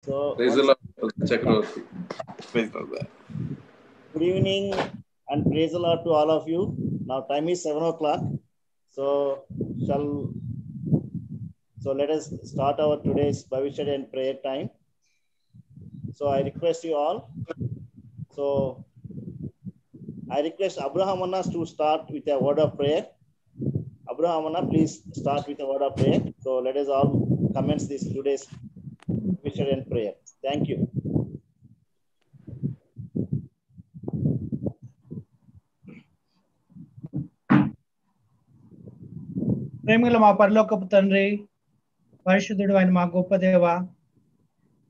So, Praise the Lord, Chakravarti. Praise the Lord. good evening and praise the Lord to all of you. Now time is 7 o'clock. So let us start our today's Bible study and prayer time. So I request you all. So I request Abraham Anna to start with a word of prayer. Abraham Anna, please start with a word of prayer. So let us all commence this today's Bible study and prayer. Thank you. ప్రేమగల మా పరలోకపు తండ్రి, పరిశుద్ధుడు అయిన మా గొప్ప దేవ,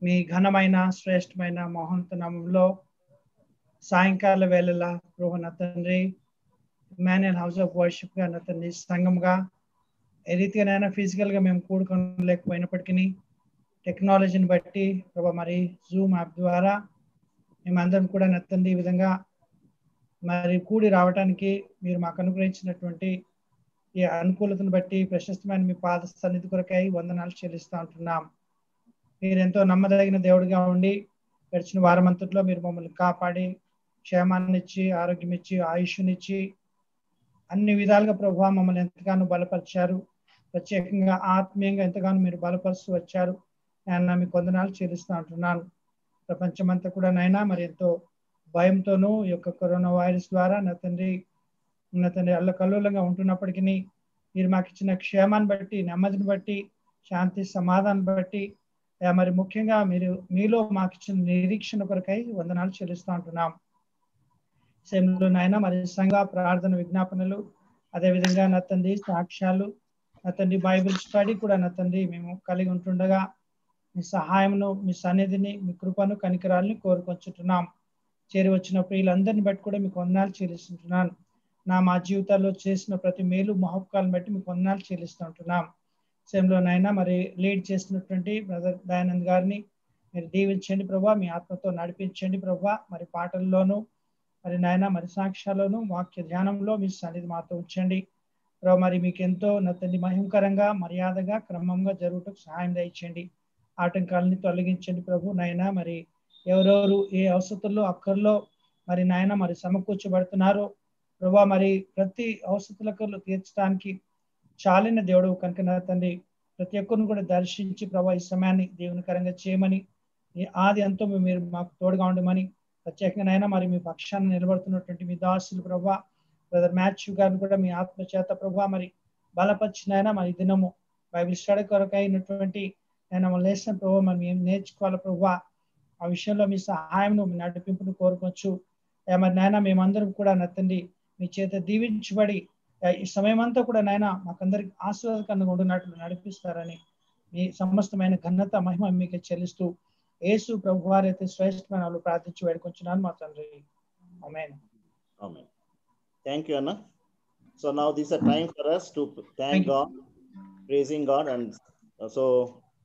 మీ ఘనమైన శ్రేష్టమైన మహోన్నత నామములో సాయంకాల వేళల నా తండ్రి ఇమ్మాన్యుయల్ హౌస్ ఆఫ్ వర్షిప్ గా నా తండ్రి సంఘంగా ఏ రీతిగానైనా ఫిజికల్ గా మేము కూడుకోలేకపోయినప్పటికీ టెక్నాలజీని బట్టి ప్రభా మరి జూమ్ యాప్ ద్వారా మేమందరం కూడా నా తండ్రి ఈ విధంగా మరి కూడి రావడానికి మీరు మాకు అనుగ్రహించినటువంటి ఈ అనుకూలతను బట్టి ప్రశస్తమైన మీ పాద సన్నిధి కొరకై వందనాలు చెల్లిస్తూ ఉంటున్నాం. మీరు ఎంతో నమ్మదగిన దేవుడిగా ఉండి గడిచిన వారమంతట్లో మీరు మమ్మల్ని కాపాడి క్షేమాన్ని ఇచ్చి ఆరోగ్యం ఇచ్చి ఆయుష్నిచ్చి అన్ని విధాలుగా ప్రభువా మమ్మల్ని ఎంతగానో బలపరిచారు. ప్రత్యేకంగా ఆత్మీయంగా ఎంతగానో మీరు బలపరుస్తూ వచ్చారు. నేను మీకు వందనాలు చెల్లిస్తూ ఉంటున్నాను. ప్రపంచమంతా కూడా నైనా మరి ఎంతో భయంతోనూ ఈ యొక్క కరోనా వైరస్ ద్వారా నా తండ్రి అల్లకల్లోలంగా ఉంటున్నప్పటికీ మీరు మాకు ఇచ్చిన క్షేమాన్ని బట్టి, నెమ్మదిని బట్టి, శాంతి సమాధానం బట్టి మరి ముఖ్యంగా మీరు మీలో మాకు ఇచ్చిన నిరీక్షణ కొరకై వందనాలు చెల్లిస్తూ ఉంటున్నాం. సేమలో నాయన మరి సంఘ ప్రార్థన విజ్ఞాపనలు, అదేవిధంగా నా తండ్రి సాక్ష్యాలు, నా తండ్రి బైబిల్ స్టడీ కూడా నా తండ్రి మేము కలిగి ఉంటుండగా మీ సహాయమును, మీ సన్నిధిని, మీ కృపను, కనికరాలని కోరుకొంచుంటున్నాం. చేరి వచ్చిన ప్రియులందరినీ బట్టి కూడా మీకు వందనాలు చెల్లిస్తుంటున్నాను. మా జీవితాల్లో చేసిన ప్రతి మేలు మహోపకాలను బట్టి మీకు వందనాలు చెల్లిస్తూ ఉంటున్నాం. సేమలోనైనా మరి లీడ్ చేస్తున్నటువంటి బ్రదర్ దయానంద్ గారిని మీరు దీవించండి ప్రభా, మీ ఆత్మతో నడిపించండి ప్రభా. మరి పాటల్లోనూ మరి నాయన మరి సాక్ష్యాల్లోనూ వాక్య ధ్యానంలో మీ సన్నిధి మాతో ఉంచండి ప్రభా. మరి మీకు ఎంతో నతండి మహిమకరంగా మర్యాదగా క్రమంగా జరుగుటకు సహాయం దయచేయండి. ఆటంకాలని తొలగించండి ప్రభు. నాయన మరి ఎవరెవరు ఏ అవసరాల్లో అక్కర్లో మరి నాయన మరి సమకూర్చబడుతున్నారో ప్రభా, మరి ప్రతి అవసరాలను తీర్చడానికి చాలిన దేవుడు కనుక నా తండ్రి ప్రతి ఒక్కరిని కూడా దర్శించి ప్రభా ఈ సమయాన్ని దేవునికరంగా చేయమని, ఆది అంతా మీరు మాకు తోడుగా ఉండమని, ప్రత్యేకంగా మరి మీ పక్షాన్ని నిలబడుతున్నటువంటి మీ దాసులు ప్రభా బ్రదర్ మాథ్యూ గారిని కూడా మీ ఆత్మచేత ప్రభా మరి బలపరిచినైనా మరి దినము బైబిల్ స్టడీ కొరకు అయినటువంటి నేను లేచిన ప్రభావ మరి మేము నేర్చుకోవాలి ప్రభా. ఆ విషయంలో మీ సహాయంను, మీ నడిపింపును కోరుకోవచ్చు. మరి నాయన మేమందరం కూడా నత్తండి మీ చేత దీవించబడి ఈ సమయం అంతా కూడా నాయన మాకందరికి ఆశీర్వాదకరంగా ఉండినట్లు నడిపిస్తారని మీ సమస్తమైన ఘనత మహిమ మీకు చెల్లిస్తూ యేసు ప్రభు వారైతే శ్రేష్టమైన వాళ్ళు ప్రార్థించి వేడుకొంచున్నాను మా తండ్రి. ఆమేన్. Amen. Thank you, Anna. So now this is a time for us to thank God, praising God, and so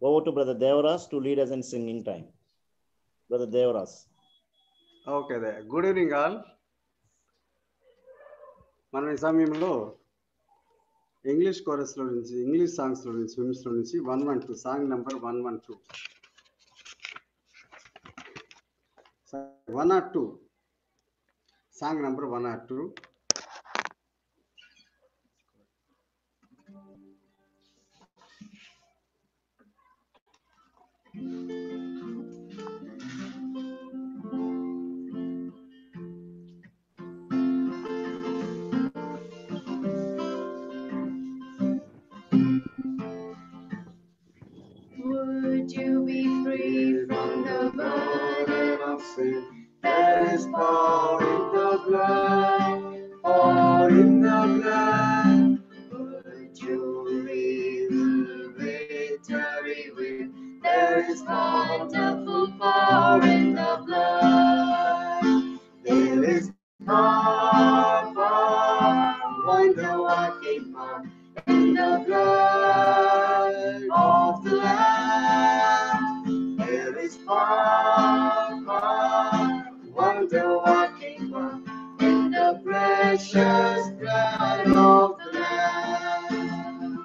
over to Brother Devaras to lead us in singing time. Brother Devaras. Okay, there. Good evening, all. మనం ఈ సమయంలో English కోరస్లో నుంచి, English సాంగ్స్లో నుంచి, హిమ్స్లో నుంచి 112 song number 112 102 song number 102 Would you be free from the burden of sin? There is power in the blood, power in the blood. Would you reveal victory win? There is wonderful power in the blood. There is power, wonder working power in the blood of the Lamb. There is power, wonder working power in the precious blood of the Lamb.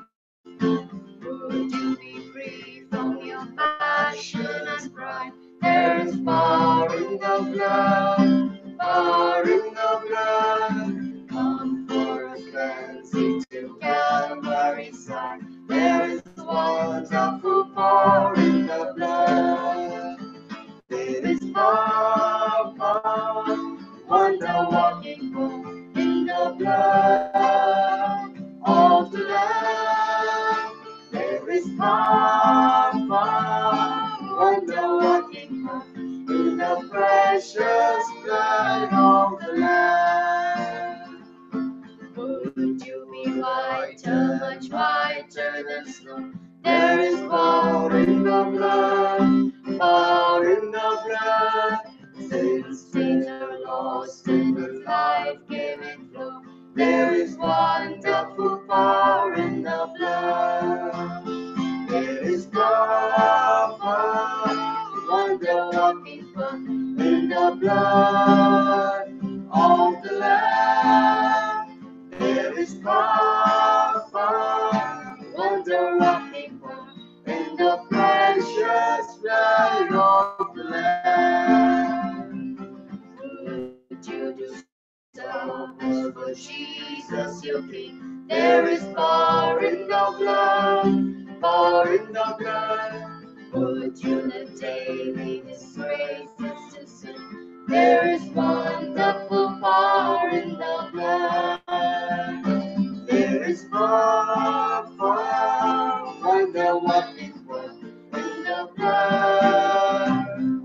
Would you be free from your passion and pride? sign. There is power in the blood, power in the blood. Come for us, cleansing to Calvary's side. There is wonderful power in the blood. There is power, power, wonder walking power in the blood of the Lamb. There is power, power, wonder working power in the precious blood of the Lamb. Would you be whiter, much whiter than snow? There is power in the blood, power in the blood. Sins are lost in the life-giving flow. There is wonderful power in the blood. There is power, wonder working power in the blood of the Lamb. There is power, wonder working power in the precious blood of the Lamb. Would you do so for Jesus your King? There is power in the blood, power in the blood. Would you live daily disgrace us to sin? There is wonderful power in the blood. There is power, wonder working power in the blood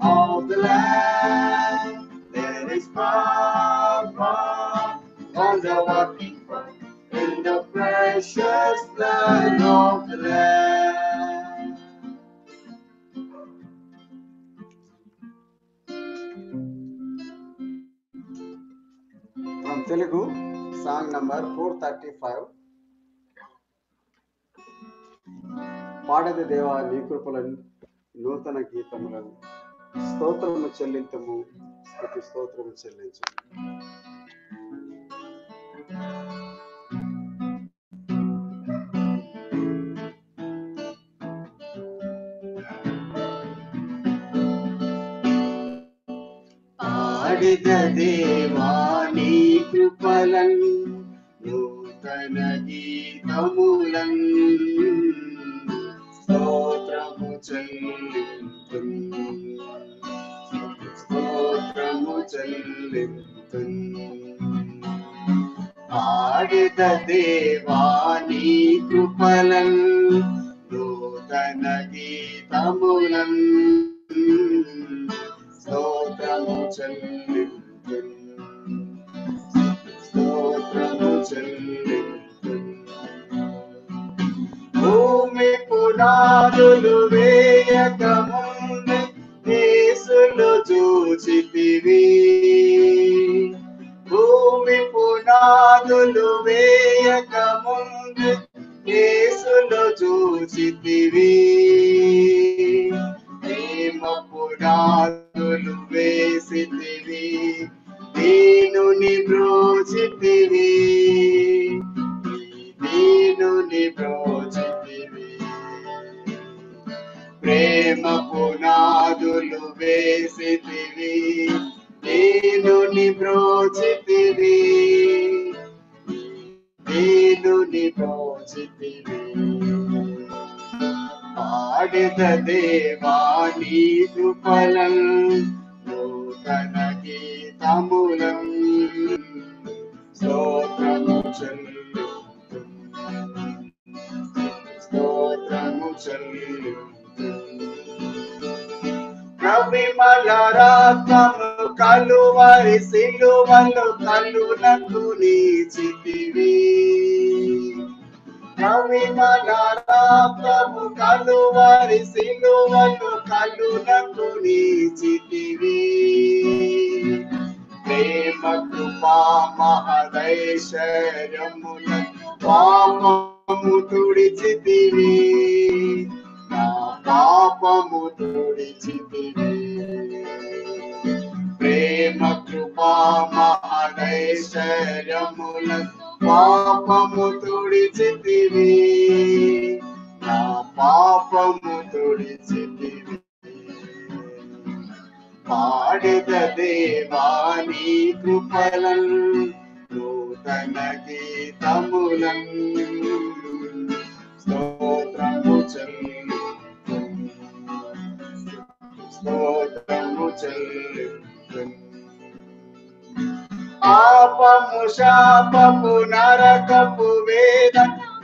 of the Lamb. There is power, wonder working power in the precious blood of the Lamb. From Telugu, song number 435. పాడది దేవా నీ కృపలను నూతన గీతములను స్తోత్రము చెల్లింతము స్తుతి స్తోత్రము చెల్లించు. పాడిద దేవా నీ కృపలను నూతన గీతములను స్తోత్రము చెల్లింతు స్తోత్రము చెల్లింతు. పాడిద దేవా నీ కృపలను నూతన గీతములను స్తోత్రము చెల్లింతు స్తోత్రము చెల్లింతు. భూమి పునాదులు వేయక ముందు యేసును చూచితివి. భూమి పునాదులు వేయక ముందు యేసును చూచితివి. ప్రేమ పునాదులు వేసితివి, దీనుని బ్రోచితివి, దీనుని బ్రోచితివి. ప్రేమ పునాదులు వేసితివి, దీనుని బ్రోచితివి, దీనుని బ్రోచితివి. పాడిద దేవా నీ కృపలను నూతన గీతములను స్తోత్రము చెల్లింతు స్తోత్రము చెల్లింతు. కవిమల రక్తము కలువరి సిలువలో కలునకు నీచితివి. కవిమల రక్తము కలువరి సిలువలో కలునకు నీచితివి. ప్రేమ కృపా మహదైశ్వర్యముల పాపము తుడిచితివి, నా పాపము తుడిచితివి. ప్రేమ కృపా మహదైశ్వర్యముల పాపము తుడిచితివి, నా పాపము తుడిచితివి. పాడెద దేవాని కృపలన్ నూతన గీతములన్ స్తోత్రము చెల్లింతున్ స్తోత్రము చెల్లింతున్ పాపము శాపము నరకపు వేద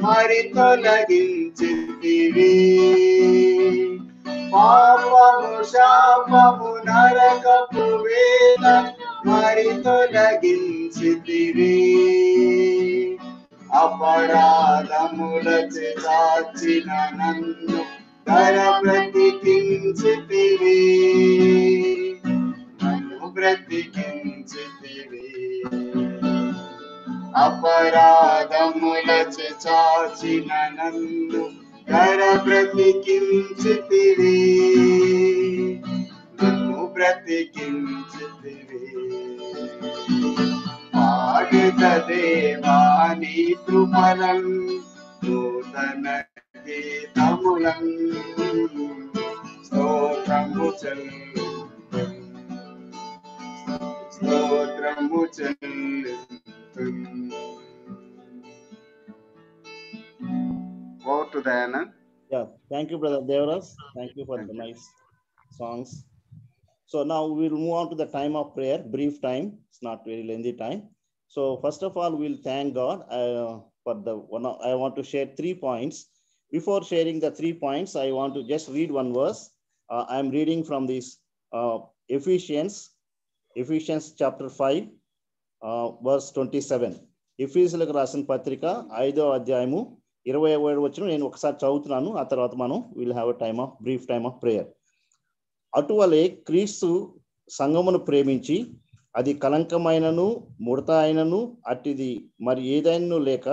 మరి తొలగించితివి పాపము శాపము నరకపు వేద మరి తొలగించితివి అపరాధములచే చాచిన నన్ను ధర బ్రతికించితివి నన్ను బ్రతికించితివి అపరాధములచే చాచిన నన్ను ధర బ్రతికించితివి నన్ను బ్రతికించితివి పాడెద దేవాని కృపలన్ నూతన గీతములన్ స్తోత్రము చెల్లింతున్ స్తోత్రము చెల్లింతున్. Over to Dayanand. Yeah, thank you, Brother Devaras. Thank you for the nice songs. So now we'll move on to the time of prayer, brief time. It's not very lengthy time. So first of all, we'll thank God for the one. I want to share 3 points. Before sharing the 3 points, I want to just read one verse. I'm reading from this Ephesians chapter 5, verse 27. ఎఫీసులకు రాసిన పత్రిక 5వ అధ్యాయము 27వ వచనం నేను ఒకసారి చదువుతున్నాను. ఆ తర్వాత మనం will have brief time of prayer. అటువలే క్రీస్తు సంఘమును ప్రేమించి అది కలంకమైనను ముడత అయినను అట్టిది మరి ఏదైనా లేక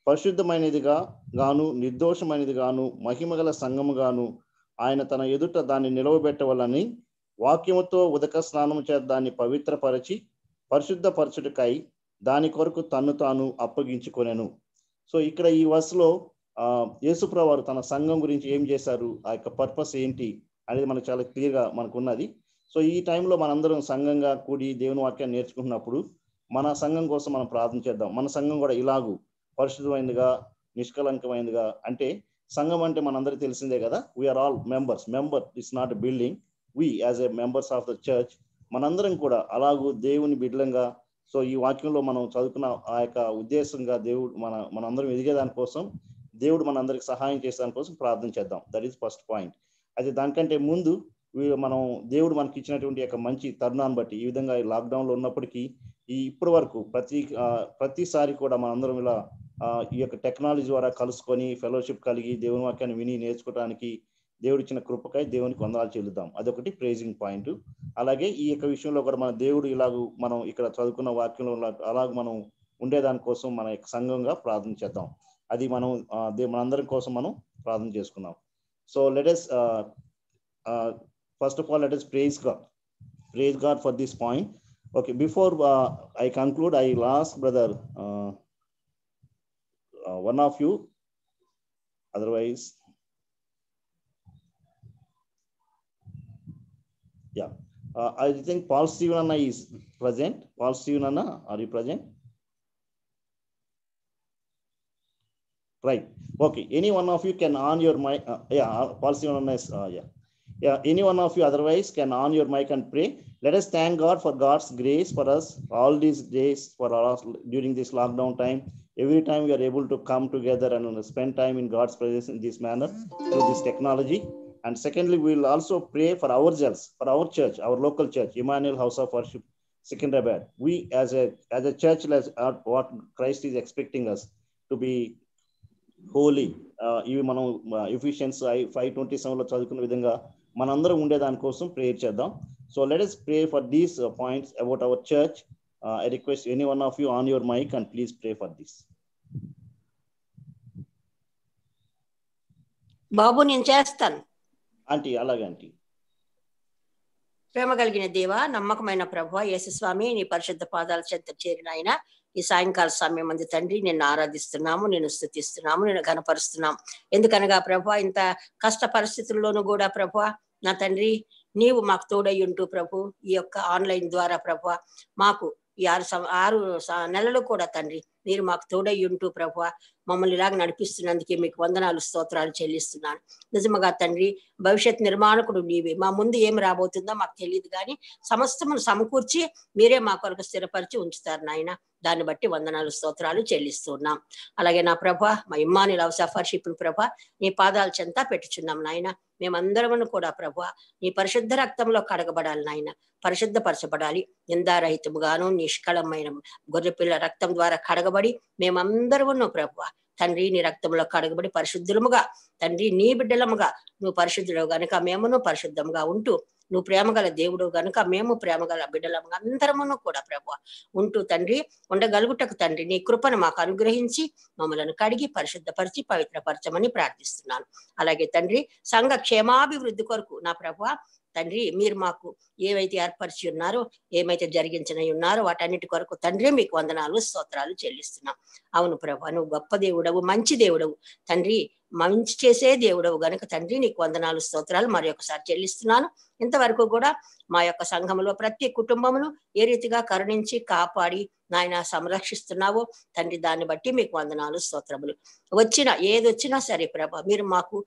పరిశుద్ధమైనదిగా గాను నిర్దోషమైనది గాను మహిమగల సంఘము గాను ఆయన తన ఎదుట దాన్ని నిలవబెట్టవాలని వాక్యముతో ఉదక స్నానము చేత దాన్ని పవిత్రపరచి పరిశుద్ధపరచుటకై దాని కొరకు తన్ను తాను అప్పగించుకొనెను. సో ఇక్కడ ఈ వర్స్లో యేసుప్రభువు వారు తన సంఘం గురించి ఏం చేశారు, ఆ యొక్క పర్పస్ ఏంటి అనేది మనకు చాలా క్లియర్గా మనకు ఉన్నది. సో ఈ టైంలో మనందరం సంఘంగా కూడి దేవుని వాక్యాన్ని నేర్చుకుంటున్నప్పుడు మన సంఘం కోసం మనం ప్రార్థన చేద్దాం. మన సంఘం కూడా ఇలాగూ పరిశుద్ధమైనదిగా నిష్కలంకమైనదిగా, అంటే సంఘం అంటే మనందరికీ తెలిసిందే కదా, we are all members. Member it's not a building, we as a members of the church మనందరం కూడా అలాగూ దేవుని బిడ్డలంగా. సో ఈ వాక్యంలో మనం చదువుకున్న ఆ యొక్క ఉద్దేశంగా దేవుడు మనందరం ఎదిగేదానికోసం దేవుడు మనందరికి సహాయం చేసేదానికోసం ప్రార్థన చేద్దాం. That is first point. అయితే దానికంటే ముందు మనం దేవుడు మనకి ఇచ్చినటువంటి యొక్క మంచి తరుణాన్ని బట్టి ఈ విధంగా లాక్డౌన్లో ఉన్నప్పటికీ ఇప్పటి వరకు ప్రతిసారి కూడా మనందరం ఇలా ఈ యొక్క టెక్నాలజీ ద్వారా కలుసుకొని ఫెలోషిప్ కలిగి దేవుని వాక్యాన్ని విని నేర్చుకోవడానికి దేవుడు ఇచ్చిన కృపకై దేవునికి వందనాలు చెల్లుదాం. అదొకటి ప్రైజింగ్ పాయింట్. అలాగే ఈ యొక్క విషయంలో కూడా మన దేవుడు ఇలాగూ మనం ఇక్కడ చదువుకున్న వాక్యంలో అలాగ మనం ఉండేదానికోసం మన యొక్క సంఘంగా ప్రార్థన చేద్దాం. అది మనం మనందరి కోసం మనం ప్రార్థన చేసుకుందాం. So let us first of all let us praise God for this point. Okay, before I conclude, I will ask brother one of you, otherwise yeah, I think Paul Stephen Anna is present. Paul Stephen Anna, are you present? Right. Okay. Any one of you can on your mic. Paul Stephen Anna is yeah. Any one of you otherwise can on your mic and pray. Let us thank God for God's grace for us all these days, for us during this lockdown time. Every time we are able to come together and spend time in God's presence in this manner through this technology. And secondly, we will also pray for ourselves, for our church, our local church, Emmanuel House of Worship, Secunderabad. We as a church, what Christ is expecting us to be holy. ఇవి మనం Ephesians 5:27 లో చదువుకున్న విధంగా మనందరం ఉండేదానికోసం prayer చేద్దాం. So let us pray for these points about our church. I request any one of you on your mic and please pray for this. బాబు నేను చేస్తాను. Aunty అలాగే ఆంటీ. ప్రేమ కలిగిన దేవ, నమ్మకమైన ప్రభువా యేసుస్వామి, నీ పరిశుద్ధ పాదాల చెంత చేరిన ఆయన ఈ సాయంకాల సమయం మంది తండ్రి నిన్ను ఆరాధిస్తున్నాము, నిన్ను స్తుతిస్తున్నాము, నిన్ను ఘనపరుస్తున్నాము. ఎందుకనగా ప్రభువా ఇంత కష్ట పరిస్థితుల్లోనూ కూడా ప్రభువా నా తండ్రి నీవు మాకు తోడై ఉంటూ ప్రభు ఈ యొక్క ఆన్లైన్ ద్వారా ప్రభు మాకు ఈ 6 నెలలు కూడా తండ్రి మీరు మాకు తోడై ఉంటూ ప్రభు మమ్మల్ని ఇలాగ నడిపిస్తున్నందుకే మీకు వందనాలు స్తోత్రాలు చెల్లిస్తున్నాను. నిజముగా తండ్రి భవిష్యత్ నిర్మాణకుడు నీవే. మా ముందు ఏమి రాబోతుందో మాకు తెలియదు, కానీ సమస్తమును సమకూర్చి మీరే మా కొరకు స్థిరపరిచి ఉంచుతారు నాయన. దాన్ని బట్టి వందనాలు స్తోత్రాలు చెల్లిస్తున్నాం. అలాగే నా ప్రభా మా ఇమ్మానుయేల్ హౌస్ ఆఫ్ వర్షిప్ ప్రభా నీ పాదాల చెంత పెట్టుచున్నాం నాయన. మేమందరమును కూడా ప్రభా నీ పరిశుద్ధ రక్తంలో కడగబడాలి నాయన, పరిశుద్ధపరచబడాలి. నిందారహితముగాను నిష్కళమైన గొర్రెపిల్ల రక్తం ద్వారా కడగబడి మేమందరమును ప్రభా తండ్రి నీ రక్తంలో కడగబడి పరిశుద్ధులముగా తండ్రి నీ బిడ్డలముగా నువ్వు పరిశుద్ధుడు గనుక మేమును పరిశుద్ధంగా ఉంటూ, నువ్వు ప్రేమగల దేవుడు గనుక మేము ప్రేమగల బిడ్డలముగా అందరమును కూడా ప్రభు ఉంటూ తండ్రి ఉండగలుగుటకు తండ్రి నీ కృపను మాకు అనుగ్రహించి మమ్మలను కడిగి పరిశుద్ధపరిచి పవిత్రపరచమని ప్రార్థిస్తున్నాను. అలాగే తండ్రి సంఘ క్షేమాభివృద్ధి కొరకు నా ప్రభు తండ్రి మీరు మాకు ఏవైతే ఏర్పరిచి ఉన్నారో, ఏమైతే జరిగించనై ఉన్నారో వాటన్నిటి కొరకు తండ్రి మీకు వందనాలు స్తోత్రాలు చెల్లిస్తున్నాం. అవును ప్రభు నువ్వు గొప్ప దేవుడవు, మంచి దేవుడవు తండ్రి, మంచి చేసే దేవుడవు గనుక తండ్రి నీకు వందనాలు స్తోత్రాలు మరి ఒకసారి చెల్లిస్తున్నాను. ఇంతవరకు కూడా మా యొక్క సంఘంలో ప్రతి కుటుంబమును ఏ రీతిగా కరుణించి కాపాడి నాయన సంరక్షిస్తున్నావో తండ్రి దాన్ని బట్టి మీకు వందనాలు స్తోత్రములు. ఏది వచ్చినా సరే ప్రభ మీరు మాకు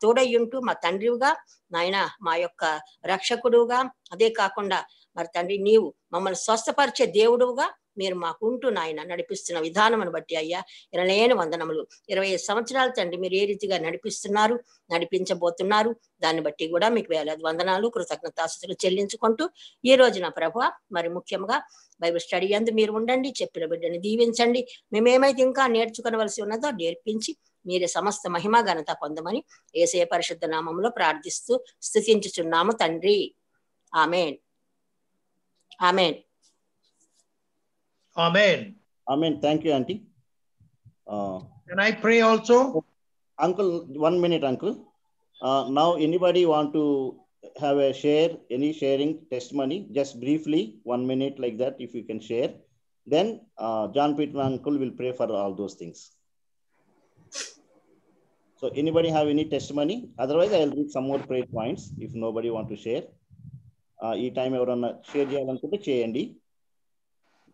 తోడై ఉంటూ మా తండ్రిగా నాయన మా యొక్క రక్షకుడుగా, అదే కాకుండా మరి తండ్రి నీవు మమ్మల్ని స్వస్థపరిచే దేవుడుగా మీరు మాకు ఉంటూ నాయన నడిపిస్తున్న విధానమును బట్టి అయ్యా ఎనలేని వందనములు. 25 సంవత్సరాలు తండ్రి మీరు ఏ రీతిగా నడిపిస్తున్నారు, నడిపించబోతున్నారు, దాన్ని బట్టి కూడా మీకు వేలాది వందనాలు కృతజ్ఞతాస్తుతులు చెల్లించుకుంటూ ఈ రోజున ప్రభు మరి ముఖ్యంగా బైబిల్ స్టడీ అందు మీరు ఉండండి, చెప్పిన బిడ్డని దీవించండి. మేమేమైతే ఇంకా నేర్చుకోవలసి ఉన్నదో నేర్పించి మీరే సమస్త మహిమ ఘనత పొందమని యేసయ్య పరిశుద్ధ నామములో ప్రార్థిస్తూ స్తుతించుచున్నాము తండ్రి. ఆమేన్ ఆమేన్ Amen. Amen. Thank you, Auntie. Can I pray also? Uncle, 1 minute, Uncle. Now, anybody want to have a share, any sharing testimony, just briefly, 1 minute like that, if you can share. Then John Peter Uncle will pray for all those things. So anybody have any testimony? Otherwise, I'll read some more prayer points if nobody want to share. Ee time evarana share cheyalanunte cheyandi.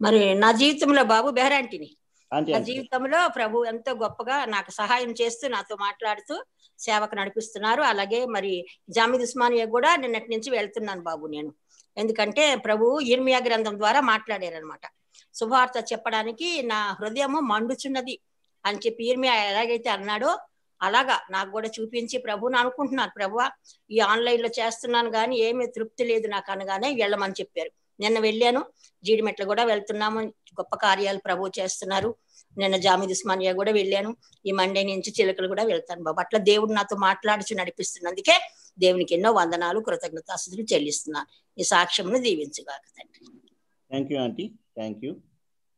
మరి నా జీవితంలో బాబు బెహరాంటిని నా జీవితంలో ప్రభు ఎంతో గొప్పగా నాకు సహాయం చేస్తూ నాతో మాట్లాడుతూ సేవకు నడిపిస్తున్నారు. అలాగే మరి జామీద్ ఉస్మానియా కూడా నిన్నటి నుంచి వెళ్తున్నాను బాబు నేను. ఎందుకంటే ప్రభు ఇర్మియా గ్రంథం ద్వారా మాట్లాడారనమాట. శుభవార్త చెప్పడానికి నా హృదయము మండుచున్నది అని చెప్పి ఇర్మియా ఎలాగైతే అన్నాడో అలాగా నాకు కూడా చూపించి ప్రభుని అనుకుంటున్నాను. ప్రభు ఈ ఆన్లైన్ లో చేస్తున్నాను కానీ ఏమీ తృప్తి లేదు నాకు అనగానే వెళ్ళమని చెప్పారు. నిన్న వెళ్ళాను, జీడిమెట్ల కూడా వెళ్తున్నాము, గొప్ప కార్యాలు ప్రభు చేస్తున్నారు. నిన్న జామీద్ ఉస్మానియా కూడా వెళ్ళాను, ఈ మండే నుంచి చిలకలు కూడా వెళ్తాను బాబు. అట్లా దేవుడు నాతో మాట్లాడుచు నడిపిస్తున్నందుకే దేవునికి ఎన్నో వందనాలు కృతజ్ఞతాస్తుతులు చెల్లిస్తున్నాను. ఈ సాక్ష్యమును దీవించుగాక తండ్రి. Thank you aunty, thank you.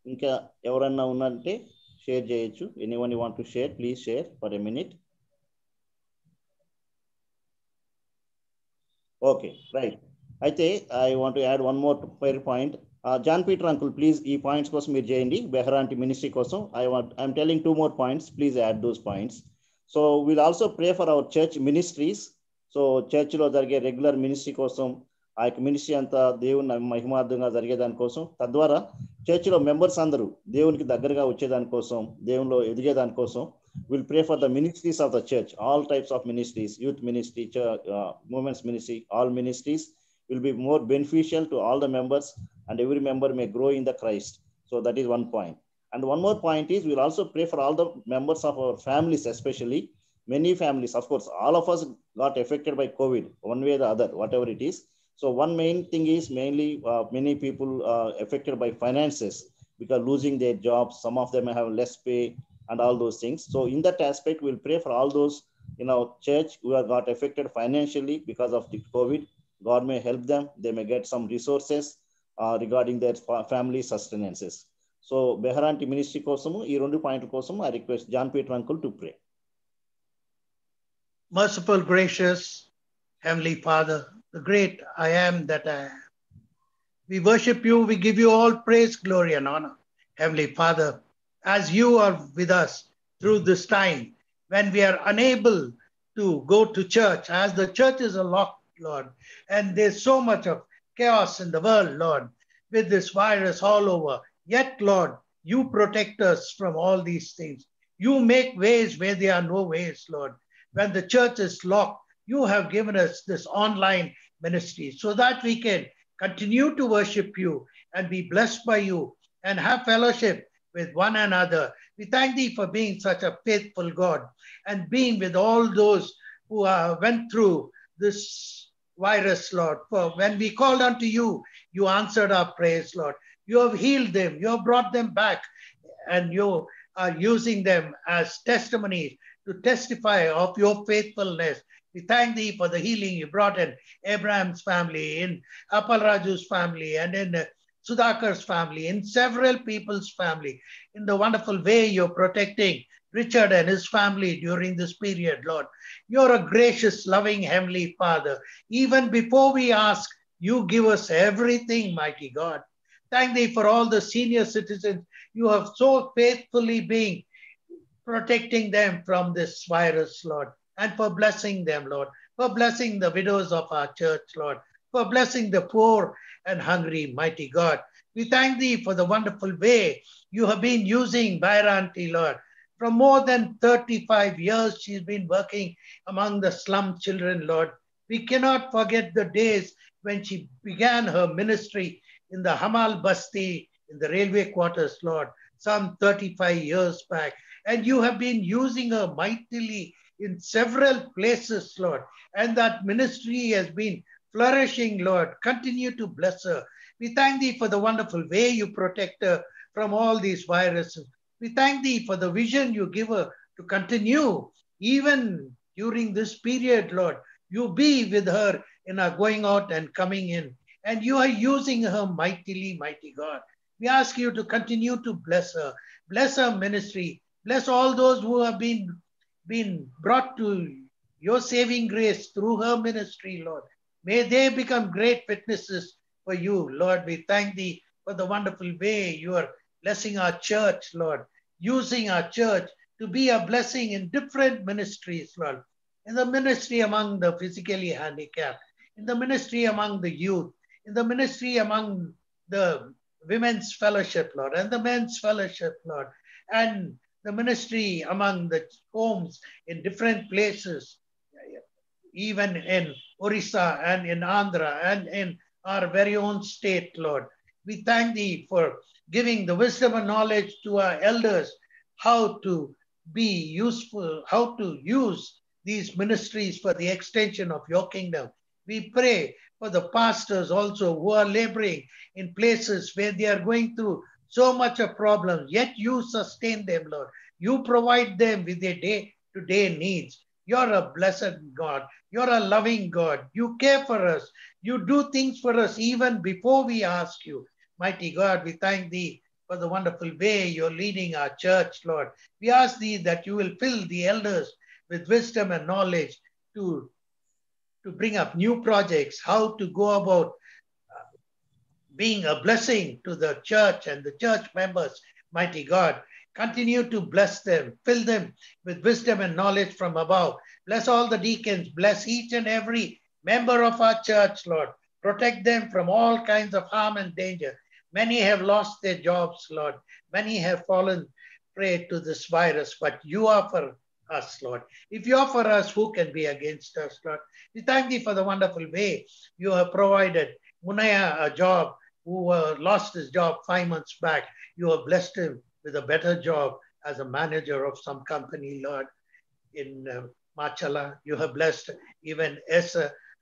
ఇంకా ఎవరన్నా ఉన్నంటే షేర్ చేయొచ్చు. Anyone you want to share, please share for a minute. Okay, right. అయితే I want to add 1 more prayer point. John Peter uncle please ఈ పాయింట్స్ కోసం మీరు చేయండి, బెహరాంటి మినిస్ట్రీ కోసం. I'm telling 2 more points, please add those points. So will also pray for our church ministries. So చర్చ్లో జరిగే regular ministry కోసం, ఆ యొక్క మినిస్ట్రీ అంతా దేవుని మహిమార్థంగా జరిగేదానికోసం, తద్వారా చర్చ్లో మెంబర్స్ అందరూ దేవునికి దగ్గరగా వచ్చేదానికోసం, దేవునిలో ఎదిగేదానికోసం we'll pray for the ministries of the church, all types of ministries, youth ministry, women's ministry, all ministries will be more beneficial to all the members, and every member may grow in the Christ. So that is 1 point. And 1 more point is we'll also pray for all the members of our families, especially many families. Of course, all of us got affected by COVID one way or the other, whatever it is. So one main thing is mainly many people affected by finances because losing their jobs. Some of them have less pay and all those things. So in that aspect, we'll pray for all those in our church who have got affected financially because of the COVID. God may help them. They may get some resources regarding their family sustenances. So Beharanti ministry kosamu, ee 2 point kosamu, I request John Peter uncle to pray. Merciful, gracious, Heavenly Father, the great I am that I am. We worship you. We give you all praise, glory, and honor. Heavenly Father, as you are with us through this time when we are unable to go to church, as the church is Lord. And there's so much of chaos in the world, Lord, with this virus all over. Yet, Lord, you protect us from all these things. You make ways where there are no ways, Lord. When the church is locked, you have given us this online ministry so that we can continue to worship you and be blessed by you and have fellowship with one another. We thank thee for being such a faithful God and being with all those who went through this virus, Lord. For when we called unto you, you answered our prayers, Lord. You have healed them. You have brought them back, and you are using them as testimonies to testify of your faithfulness. We thank thee for the healing you brought in Abraham's family, in Apal Raju's family, and in Sudhakar's family, in several people's family, in the wonderful way you're protecting Richard and his family during this period, Lord. You're a gracious, loving Heavenly Father. Even before we ask, you give us everything, mighty God. Thank thee for all the senior citizens you have so faithfully been protecting them from this virus, Lord, and for blessing them, Lord, for blessing the widows of our church, Lord, for blessing the poor and hungry, mighty God. We thank thee for the wonderful way you have been using Bairanti, Lord. For more than 35 years, she's been working among the slum children, Lord. We cannot forget the days when she began her ministry in the Hamal Basti, in the railway quarters, Lord, some 35 years back. And you have been using her mightily in several places, Lord. And that ministry has been flourishing, Lord. Continue to bless her. We thank thee for the wonderful way you protect her from all these viruses. We thank thee for the vision you give her to continue even during this period, Lord. You be with her in her going out and coming in. And you are using her mightily, mighty God. We ask you to continue to bless her ministry, bless all those who have been brought to your saving grace through her ministry, Lord. May they become great witnesses for you, Lord. We thank thee for the wonderful way you are blessing our church, Lord, using our church to be a blessing in different ministries, Lord. In the ministry among the physically handicapped, in the ministry among the youth, in the ministry among the women's fellowship, Lord, and the men's fellowship, Lord, and the ministry among the homes in different places, even in Orissa and in Andhra and in our very own state, Lord. We thank thee for giving the wisdom and knowledge to our elders how to be useful, how to use these ministries for the extension of your kingdom. We pray for the pastors also who are laboring in places where they are going through so much of problems, yet you sustain them, Lord. You provide them with their day-to-day needs. You're a blessed God. You're a loving God. You care for us. You do things for us even before we ask you. Mighty God, we thank thee for the wonderful way you're leading our church, Lord. We ask thee that you will fill the elders with wisdom and knowledge to bring up new projects, how to go about being a blessing to the church and the church members. Mighty God, continue to bless them, fill them with wisdom and knowledge from above. Bless all the deacons, bless each and every member of our church, Lord. Protect them from all kinds of harm and danger. Many have lost their jobs, Lord. Many have fallen prey to this virus, but you offer us, Lord. If you offer us, who can be against us, Lord? We thank thee for the wonderful way you have provided Munaya a job, who lost his job 5 months back. You have blessed him with a better job as a manager of some company, Lord. In Machala, you have blessed even S.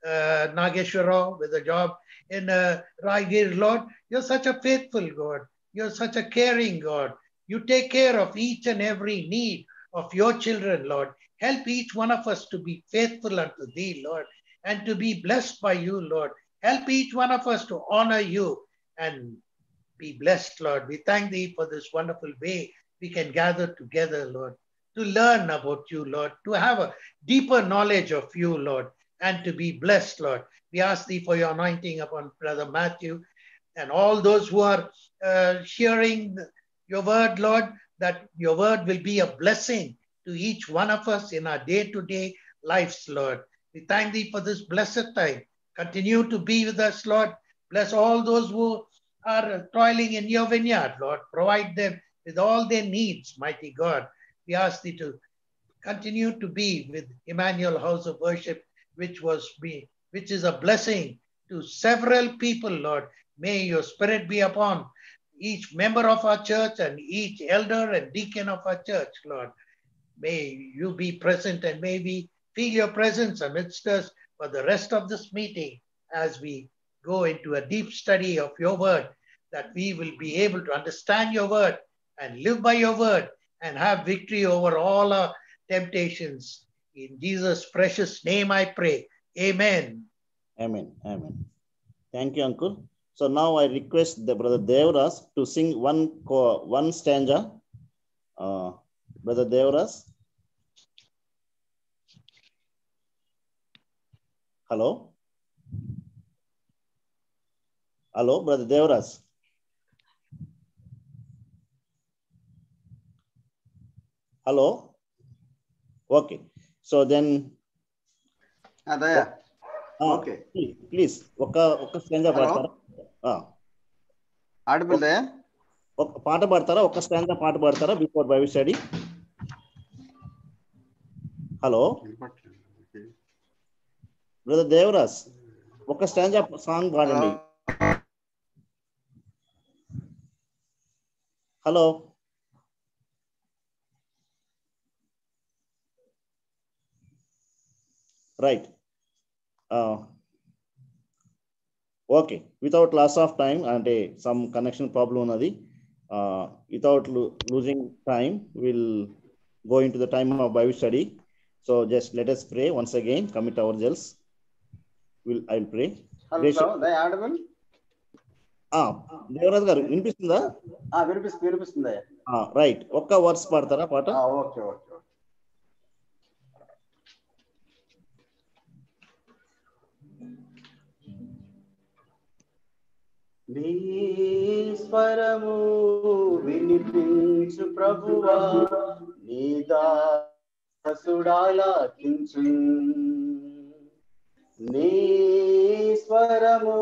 Nageshwara with a job in Raigir, Lord. You're such a faithful God. You're such a caring God. You take care of each and every need of your children, Lord. Help each one of us to be faithful unto thee, Lord, and to be blessed by you, Lord. Help each one of us to honor you and be blessed, Lord. We thank thee for this wonderful way we can gather together, Lord, to learn about you, Lord, to have a deeper knowledge of you, Lord, and to be blessed, Lord. We ask thee for your anointing upon Brother Matthew and all those who are hearing your word, Lord, that your word will be a blessing to each one of us in our day-to-day lives, Lord. We thank thee for this blessed time. Continue to be with us, Lord. Bless all those who are toiling in your vineyard, Lord. Provide them with all their needs, mighty God. We ask thee to continue to be with Emmanuel House of Worship, which is a blessing to several people, Lord. May your spirit be upon each member of our church and each elder and deacon of our church, Lord. May you be present and may we feel your presence amidst us for the rest of this meeting as we go into a deep study of your word, that we will be able to understand your word and live by your word and have victory over all our temptations. In Jesus' precious name I pray. Amen. Amen. Amen. Thank you, Uncle. So now I request the Brother Devras to sing one stanza. Brother Devras. Hello? Hello, Brother Devras. Hello? Okay. So then... Okay. Please, ఒక stanza పాడతారా? Audible దయా ఒక పాట పాడతారా? ఒక stanza పాట పాడతారా before Bible study? Hello brother Devaraj, ఒక స్టాంజా సాంగ్ పాడండి. Hello right. Okay, without loss of time, అంటే సమ్ కనెక్షన్ ప్రాబ్లం ఉన్నది. Without losing time will go into the time of Bible study. So just let us pray once again, commit ourselves. I'll pray. Hello, they audible? Devaraj garu వినిపిస్తుందా? వినిపిస్తుంది. Right, ఒక్క verse పాడతారా పాట? Okay. నీ స్వరము వినిపించు ప్రభువా, నీ దాసుడాలకించు. నీ స్వరము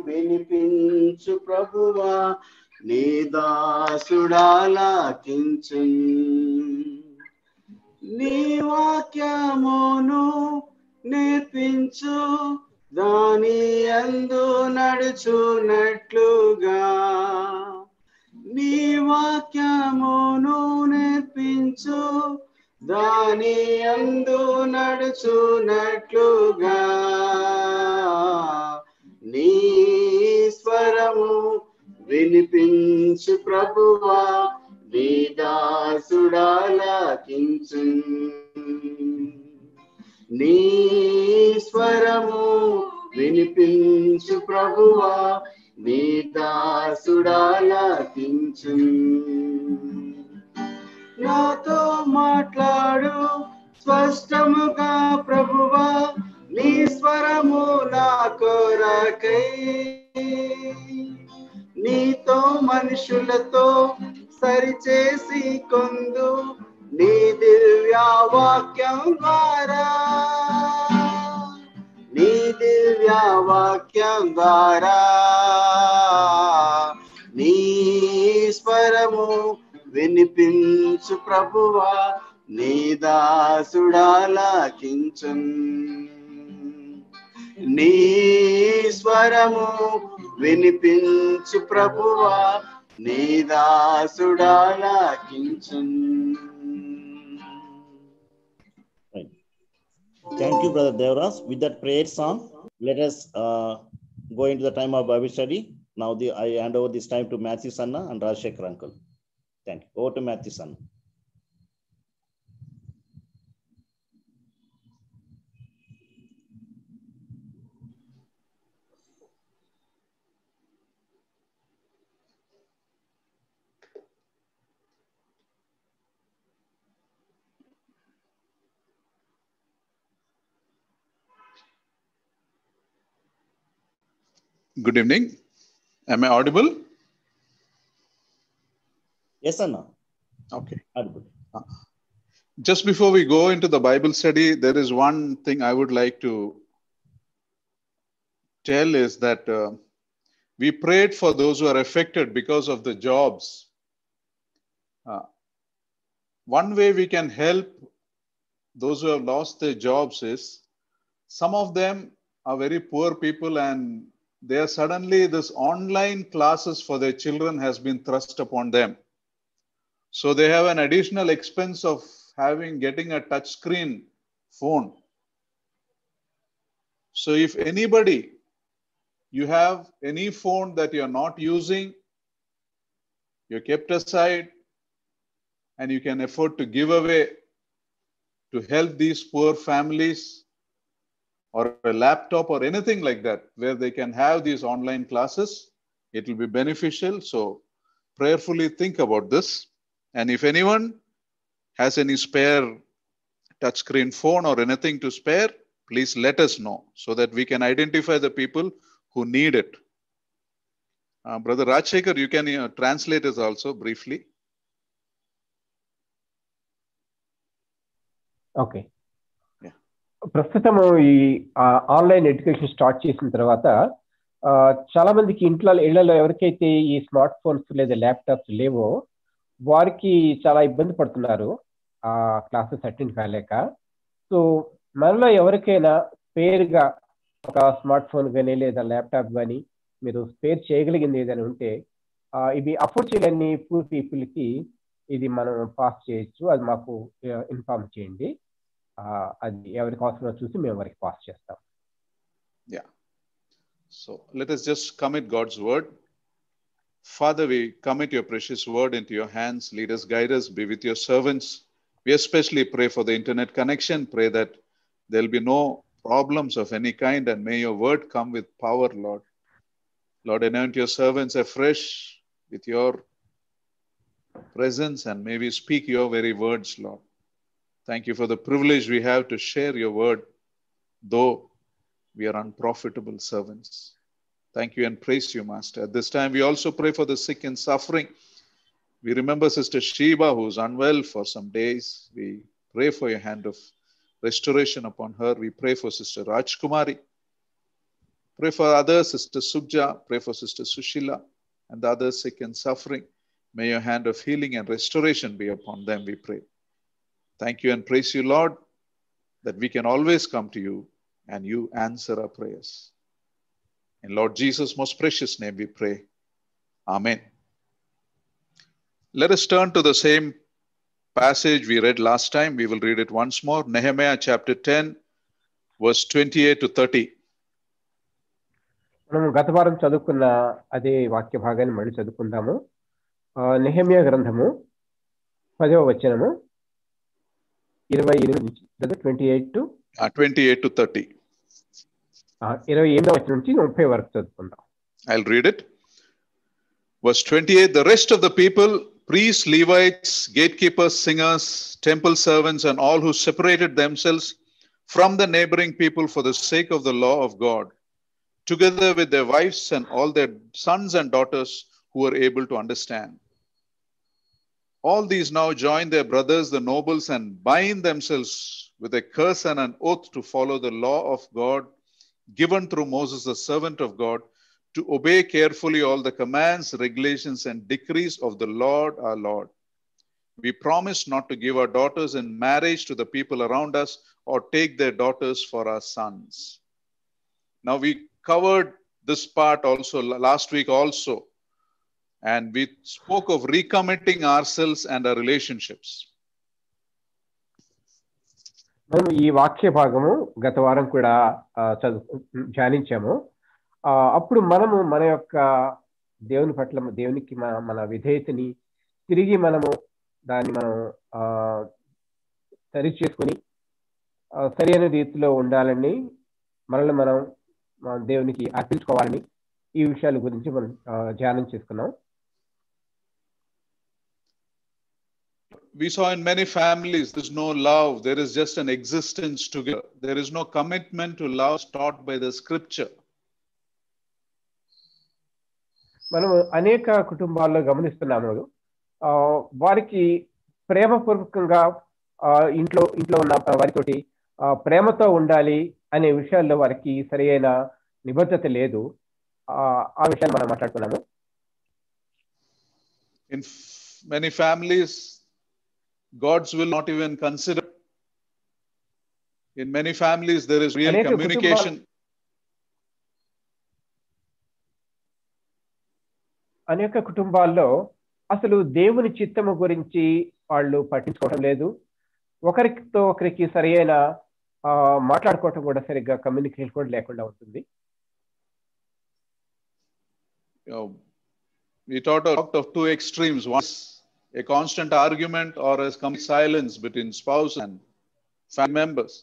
వినిపించు ప్రభువా, నీ దాసుడాలకించు. నీ వాక్యమును నేర్పించు, దాని యందు నడుచునట్లుగా. నీ వాక్యమును నేర్పించు, దాని యందు నడుచునట్లుగా. నీ స్వరము వినిపించు ప్రభువా, నీ దాసుడాలకించు. నీ స్వరము వినిపించు ప్రభువా, నీ దాసుడాలకించు. నాతో మాట్లాడు స్పష్టముగా ప్రభువా, నీ స్వరము నా కొరకై. నీతో మనుషులతో సరిచేసి కొందు, నీ దివ్య వాక్యం ద్వారా. నీ దివ్య వాక్యం ద్వారా నీ స్వరము వినిపించు ప్రభువా, నీ దాసుడాలకించు. నీ స్వరము వినిపించు ప్రభువా, నీ దాసుడాలకించు. Thank you, Brother Devaraj. With that prayer song, let us go into the time of Bible study. Now I hand over this time to Matthew Sanna and Rajshekhar uncle. Thank you. Over to Matthew Sanna. Good evening. Am I audible? Yes, Anna. Okay. Audible. Just before we go into the Bible study, there is one thing I would like to tell is that we prayed for those who are affected because of the jobs. One way we can help those who have lost their jobs is, some of them are very poor people and they are suddenly, this online classes for their children has been thrust upon them. So they have an additional expense of getting a touch screen phone. So if anybody, you have any phone that you are not using, you kept aside and you can afford to give away to help these poor families, or a laptop or anything like that, where they can have these online classes, it will be beneficial. So prayerfully think about this. And if anyone has any spare touchscreen phone or anything to spare, please let us know so that we can identify the people who need it. Brother Rajshekar, you can translate us also briefly. Okay. ప్రస్తుతము ఈ online education start చేసిన తర్వాత చాలా మందికి ఇళ్లలో ఎవరికైతే ఈ smart phones లేదా ల్యాప్టాప్స్ లేవో వారికి చాలా ఇబ్బంది పడుతున్నారు ఆ క్లాసెస్ అటెండ్ కాలేక. సో మనలో ఎవరికైనా స్పేర్గా ఒక స్మార్ట్ ఫోన్ కానీ లేదా ల్యాప్టాప్ కానీ మీరు స్పేర్ చేయగలిగింది ఏదైనా ఉంటే, ఇవి అఫోర్డ్ చేయలేని పూర్ పీపుల్కి ఇది మనం పాస్ చేయొచ్చు. అది మాకు ఇన్ఫార్మ్ చేయండి. అది ఎవరికి అవసరమో చూసి మేము వారికి పాస్ చేస్తాం. Yeah. So let us just commit God's word. Father, we commit your precious word into your hands. Lead us, guide us, be with your servants. We especially pray for the internet connection. Pray that there will be no problems of any kind, and may your word come with power, Lord. Lord, anoint your servants afresh with your presence, and may we speak your very words, Lord. Thank you for the privilege we have to share your word, though we are unprofitable servants. Thank you and praise you, Master. At this time, we also pray for the sick and suffering. We remember Sister Sheba, who is unwell for some days. We pray for your hand of restoration upon her. We pray for Sister Rajkumari. Pray for others, Sister Subja. Pray for Sister Sushila and the others sick and suffering. May your hand of healing and restoration be upon them, we pray. Thank you and praise you, Lord, that we can always come to you and you answer our prayers. In Lord Jesus' most precious name we pray. Amen. Let us turn to the same passage we read last time. We will read it once more. Nehemiah chapter 10, verse 28 to 30. మనం గత వారం చదువుకున్న అదే వాక్య భాగాన్ని మళ్ళీ చదువుకుందాము. నెహెమ్యా గ్రంథము 10వ వచనము 28 నుంచి 28 to 30. 28వ వచనం నుంచి 30 వరకు చదువుకుందాం. I'll read it. Verse 28, the rest of the people, priests, Levites, gatekeepers, singers, temple servants, and all who separated themselves from the neighboring people for the sake of the law of God, together with their wives and all their sons and daughters who were able to understand. All these now join their brothers, the nobles, and bind themselves with a curse and an oath to follow the law of God given through Moses, the servant of God, to obey carefully all the commands, regulations, and decrees of the Lord our Lord. We promise not to give our daughters in marriage to the people around us or take their daughters for our sons. Now we covered this part also last week also. And we spoke of recommitting ourselves and our relationships. మనం ఈ వాక్య భాగము గత వారం కూడా ధ్యానించాము. అప్పుడు మనము మన యొక్క దేవుని పట్ల దేవునికి మన విధేయతని తిరిగి మనము దాన్ని మనం సరి చేసుకొని సరైన రీతిలో ఉండాలని, మనల్ని మనం దేవునికి అర్పించుకోవాలని ఈ విషయాల గురించి మనం ధ్యానం చేసుకున్నాం. We saw in many families there's no love, there is just an existence together. There is no commitment to love taught by the scripture. మనం అనేక కుటుంబాల్లో గమనిస్తున్నాము, వారికి ప్రేమపూర్వకంగా ఇంట్లో ఉన్న వారితోటి ప్రేమతో ఉండాలి అనే విషయాల్లో వారికి సరైన నిబద్ధత లేదు. ఆ విషయాన్ని మనం మాట్లాడుకున్నాము. In many families, God's will not even consider. In many families, there is real communication. అనేక కుటుంబాల్లో అసలు దేవుని చిత్తము గురించి వాళ్ళు పట్టించుకోవడం లేదు. ఒకరితో ఒకరికి సరైన మాట్లాడుకోవటం కూడా సరిగ్గా కమ్యూనికేషన్ కూడా లేకుండా ఉంటుంది. We talked of two extremes. One is a constant argument or a complete silence between spouse and family members.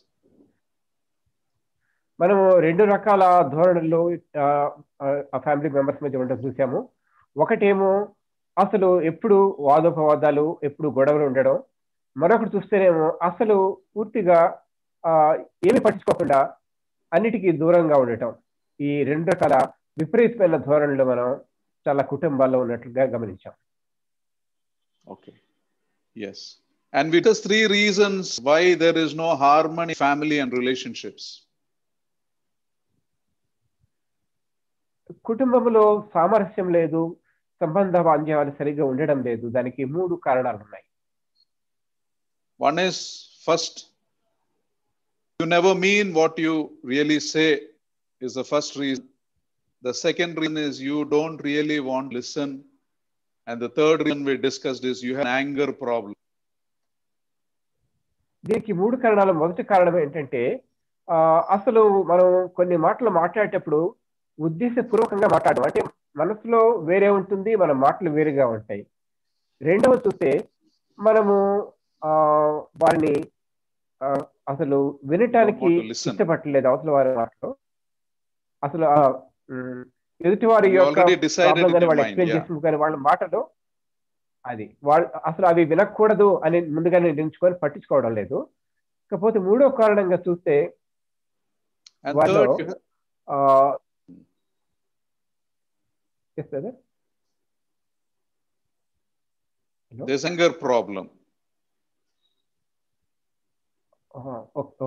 మనము రెండు రకాల ధోరణులు ఆ ఫ్యామిలీ మెంబర్స్ మధ్య ఉండడం చూసాము. ఒకటేమో అసలు ఎప్పుడు వాదోపవాదాలు, ఎప్పుడు గొడవలు ఉండడం. మరొకటి చూస్తేనేమో అసలు పూర్తిగా ఏమి పట్టించుకోకుండా అన్నిటికీ దూరంగా ఉండటం. ఈ రెండు రకాల విపరీతమైన ధోరణులు మనం చాలా కుటుంబాల్లో ఉన్నట్లుగా గమనించాం. Okay. Yes. And we discussed three reasons why there is no harmony in family and relationships. కుటుంబంలో సామరస్యం లేదు, సంబంధ బాంధ్యాలు సరిగ్గా ఉండడం లేదు. దానికి 3 కారణాలు ఉన్నాయి. One is, first, you never mean what you really say is the first reason. The second reason is you don't really want to listen. And the third reason we discussed is you have an anger problem. దీనికి 3 కారణాలు. మొదటి కారణం ఏంటంటే అసలు మనం కొన్ని మాటలు మాట్లాడేటప్పుడు ఉద్దేశపూర్వకంగా మాట్లాడడం, అంటే మనసులో వేరే ఉంటుంది, మన మాటలు వేరుగా ఉంటాయి. రెండవ చూస్తే మనము వారిని అసలు వినటానికి ఇష్టపడలేదు. అవతల వారి మాటలు అసలు ఎదుటి వారి యొక్క వాళ్ళు ఎక్స్ప్లెయిన్ చేసింది కానీ వాళ్ళ మాటలు అది వాళ్ళు అసలు అవి వినకూడదు అని ముందుగానే నిర్ణయించుకొని పట్టించుకోవడం లేదు. కాకపోతే 3వ కారణంగా చూస్తే వాళ్ళు anger problem.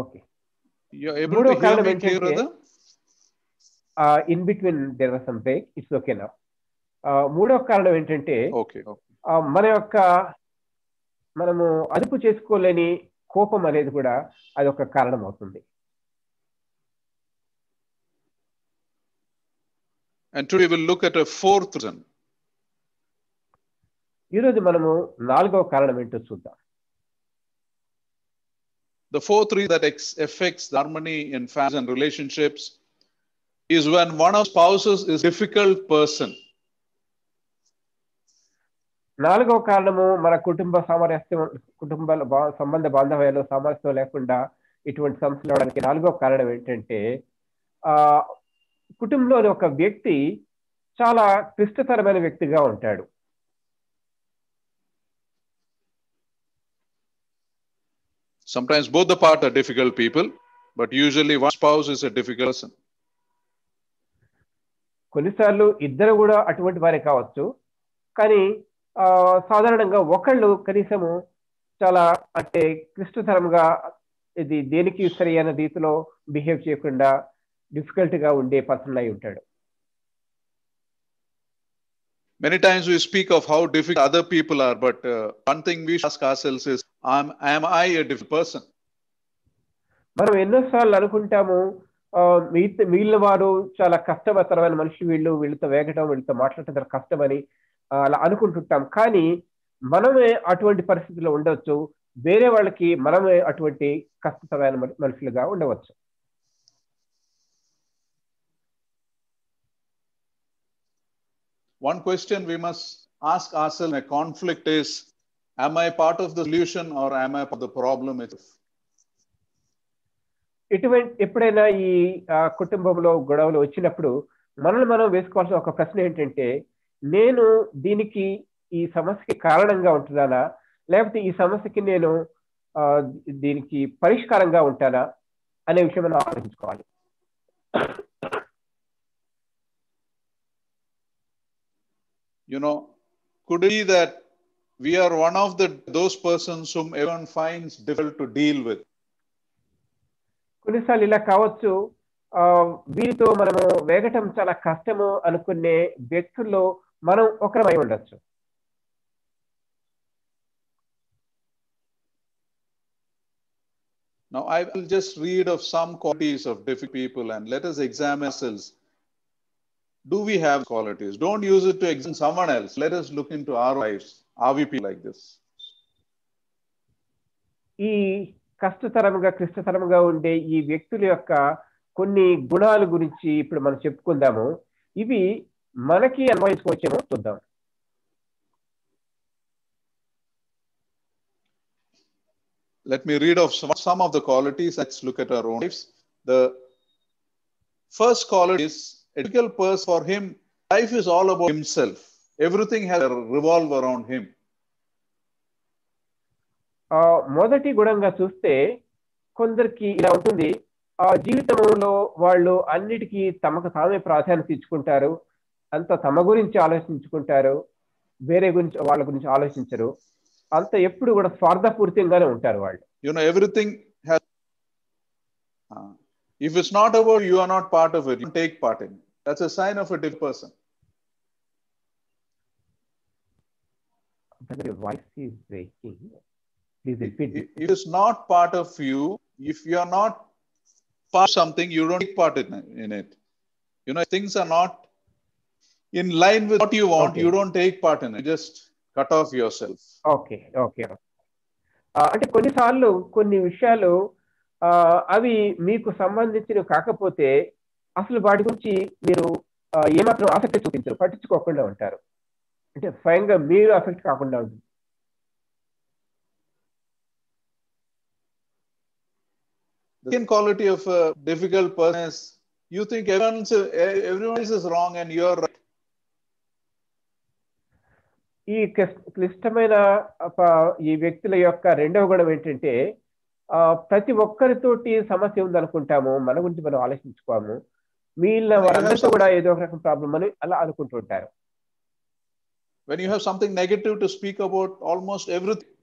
Okay. You are able to hear me clear, brother? In between there was some break. It's okay now. 3వ కారణం ఏంటంటే మనము అదుపు చేసుకోలేని కోపం అనేది కూడా అది ఒక కారణం అవుతుంది. And today we will look at a 4th reason. ఈరోజు మనము 4వ కారణం ఏంటో చూద్దాం. The 4th reason that affects the harmony in families and relationships is when one of spouses is a difficult person. 4వ కారణము మన కుటుంబ సామరస్యం, కుటుంబాల సంబంధ బాంధవ్యాలు సామరస్యం లేకుండా ఇటువంటి సమస్యలు రావడానికి 4వ కారణం ఏంటంటే కుటుంబంలోని ఒక వ్యక్తి చాలా క్లిష్టతరమైన వ్యక్తిగా ఉంటాడు. Sometimes both the parties are difficult people, but usually one spouse is a difficult person. కొన్నిసార్లు ఇద్దరు కూడా అటువంటి వారే కావచ్చు, కానీ సాధారణంగా ఒకళ్ళు కనీసము చాలా అంటే క్లిష్టతరంగా ఇది దేనికి సరైన రీతిలో బిహేవ్ చేయకుండా డిఫికల్ట్ గా ఉండే పర్సన్ అయి ఉంటాడు. Many times we speak of how difficult other people are, but one thing we ask ourselves is, am I a difficult person? మనం ఎన్నోసార్లు అనుకుంటాము మిగిలిన వారు చాలా కష్టతరమైన మనుషులు, వీళ్ళతో వేగటం, వీళ్ళతో మాట్లాడటం చాలా కష్టమని అలా అనుకుంటుంటాం. కానీ మనమే అటువంటి పరిస్థితుల్లో ఉండవచ్చు, వేరే వాళ్ళకి మనమే అటువంటి కష్టతరమైన మనుషులుగా ఉండవచ్చు. One question we must ask ourselves in a conflict is, am I part of the solution or am I part of the problem itself? ఎప్పుడైనా ఈ కుటుంబంలో గొడవలు వచ్చినప్పుడు మనల్ని మనం వేసుకోవాల్సిన ఒక ప్రశ్న ఏంటంటే, నేను దీనికి ఈ సమస్యకి కారణంగా ఉంటున్నానా, లేకపోతే ఈ సమస్యకి నేను దీనికి పరిష్కారంగా ఉంటానా అనే విషయం మనం ఆలోచించుకోవాలి. You know, could it be that we are one of those persons whom everyone finds difficult to deal with? కొన్నిసార్లు ఇలా కావచ్చు, వీరితో మనము వేగటం చాలా కష్టము అనుకునే వ్యక్తుల్లో మనం ఒకరమై ఉండొచ్చు. Now, I will just read of some qualities of different people and let us examine ourselves. Do we have qualities? Don't use it to examine someone else. Let us look into our lives. Are we people like this? ఈ కష్టతరముగా క్లిష్టతరముగా ఉండే ఈ వ్యక్తుల యొక్క కొన్ని గుణాల గురించి ఇప్పుడు మనం చెప్పుకుందాము. ఇవి మనకి అన్వయించుకోవచ్చేమో చూద్దాం. Let me read off some of the qualities. Let's look at our own lives. The first quality is a typical person. For him, life is all about himself. Everything has to revolve around him. మొదటి గుణంగా చూస్తే కొందరికి ఇలా ఉంటుంది. జీవితంలో వాళ్ళు అన్నిటికీ తమకు తామే ప్రాధాన్యత ఇచ్చుకుంటారు. అంత తమ గురించి ఆలోచించుకుంటారు, వేరే గురించి వాళ్ళ గురించి ఆలోచించరు. అంత ఎప్పుడు కూడా స్వార్థపూరితంగానే ఉంటారు వాళ్ళు. Everything has, if it's not about you are not part of it, you take part in it. That's a sign of a different person. Your voice is breaking. Please repeat. It is not part of you. If you are not part of something, you don't take part in it. Things are not in line with what you want, okay. You don't take part in it. You just cut off yourself. Okay. అంటే కొన్నిసార్లు కొన్ని విషయాలు అవి మీకు సంబంధించినవి కాకపోతే అసలు వాటి గురించి మీరు ఏమాత్రం ఆసక్తి చూపించరు, పట్టించుకోకుండా ఉంటారు. అంటే స్వయంగా మీరు ఆసక్తి కాకుండా ఉంటుంది. The second quality of a difficult person is you think everyone else is wrong and you're right. ఈ క్లిష్టమైన ఈ వ్యక్తుల యొక్క రెండవ గుణం ఏంటంటే ప్రతి ఒక్కరితోటి సమస్య ఉందనుకుంటాము, మన గురించి మనం ఆలోచించుకోము. మిగిలిన వారందరితో కూడా ఏదో ఒక రకం ప్రాబ్లం అని అలా అనుకుంటూ ఉంటారు. When you have something negative to speak about almost everything,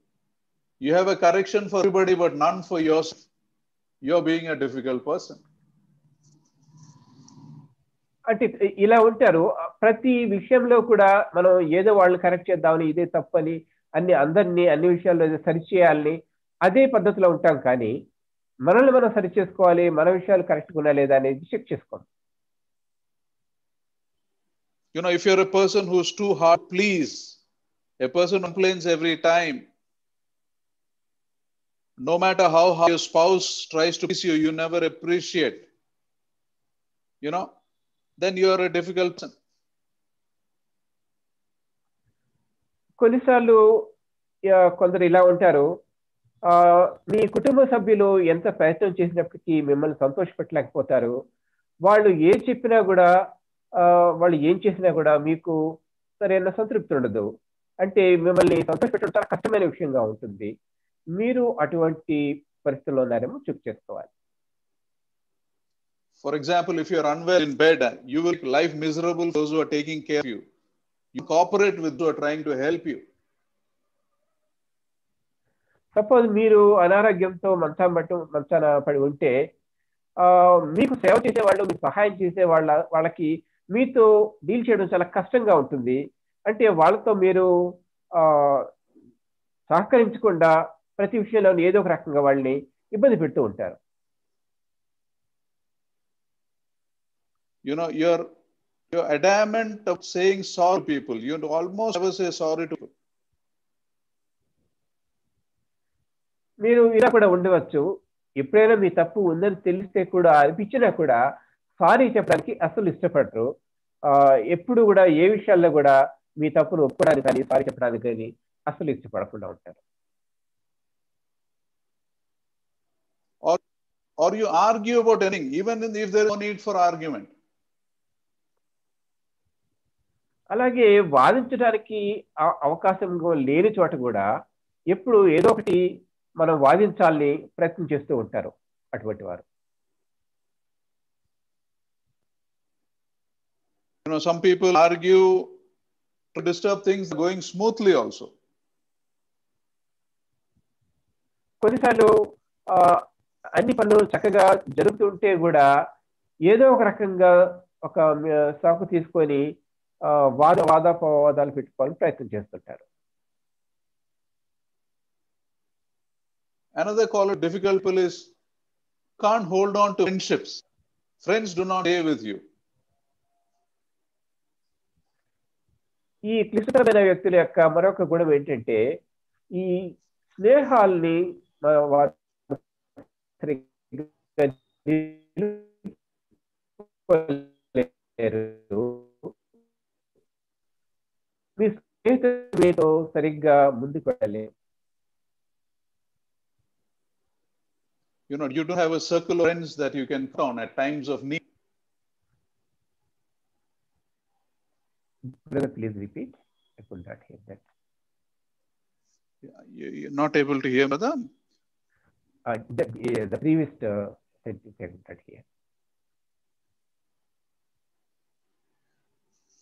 you have a correction for everybody but none for yourself. You're being a difficult person. అంటే ఇలా ఉంటారు. ప్రతి విషయంలో కూడా మనం ఏదో వాళ్ళు కరెక్ట్ చేద్దామని, ఇదే తప్పని అన్ని విషయాల్లో సరిచేయాలని అదే పద్ధతిలో ఉంటాం. కానీ మనల్ని మనం సరి చేసుకోవాలి, మన విషయాలు కరెక్ట్గా ఉన్నా లేదా అనేది చెక్ చేసుకోండి. If you're a person who's too hard to please, a person who complains every time, no matter how hard your spouse tries to please you, you never appreciate, then you are a difficult person. కొన్నిసార్లు కొందరు ఇలా ఉంటారు. మీ కుటుంబ సభ్యులు ఎంత ప్రయత్నం చేసినప్పటికీ మిమ్మల్ని సంతోషపెట్టలేకపోతారు. వాళ్ళు ఏం చెప్పినా కూడా, వాళ్ళు ఏం చేసినా కూడా మీకు సరైన సంతృప్తి ఉండదు. అంటే మిమ్మల్ని సంతోషపెట్టడం చాలా కష్టమైన విషయంగా ఉంటుంది. మీరు అటువంటి పరిస్థితుల్లో ఉన్నారేమో చెక్ చేసుకోవాలి. For example, if you're unwell in bed, you will make life miserable for those who are taking care of you. You cooperate with those who are trying to help you. Suppose మీరు అనారోగ్యంతో మంచాన పడి ఉంటే మీకు సేవ చేసేవాళ్ళు, మీకు సహాయం చేసే వాళ్ళకి మీతో డీల్ చేయడం చాలా కష్టంగా ఉంటుంది. అంటే వాళ్ళతో మీరు సహకరించకుండా ప్రతి విషయంలో ఏదో ఒక రకంగా వాళ్ళని ఇబ్బంది పెడుతూ ఉంటారు. You're adamant of saying sorry to people. You almost never say sorry to people. మీరు ఇలా కూడా ఉండవచ్చు. ఎప్పుడైనా మీ తప్పు ఉందని తెలిస్తే కూడా, అనిపించినా కూడా సారీ చెప్పడానికి అసలు ఇష్టపడరు. ఎప్పుడు కూడా ఏ విషయాల్లో కూడా మీ తప్పును ఒప్పుకోవడానికి కానీ సారీ చెప్పడానికి కానీ అసలు ఇష్టపడకుండా ఉంటారు. Or you argue about anything, even if there is no need for argument. అలాగే వాదించడానికి అవకాశం లేని చోట కూడా ఎప్పుడు ఏదో ఒకటి మనం వాదించాలని ప్రయత్నం చేస్తూ ఉంటారు అటువంటి వారు. Some people argue to disturb things going smoothly also. కొన్నిసార్లు అన్ని పనులు చక్కగా జరుగుతుంటే కూడా ఏదో ఒక రకంగా ఒక సాకు తీసుకొని వాదాపవాదాలు పెట్టుకోవాలని ప్రయత్నం చేస్తుంటారు. Another call it difficult pull is can't hold on to friendships. Friends do not stay with you. ఈ క్లిష్టమైన వ్యక్తుల యొక్క మరొక గుణం ఏంటంటే ఈ స్నేహాల్ని మీ స్నేహితులతో సరిగ్గా ముందుకు వెళ్ళలేదు. You don't have a circle of friends that you can count on at times of need. Brother, please repeat. I could not hear that. You're not able to hear, brother? The previous sentence I could not hear.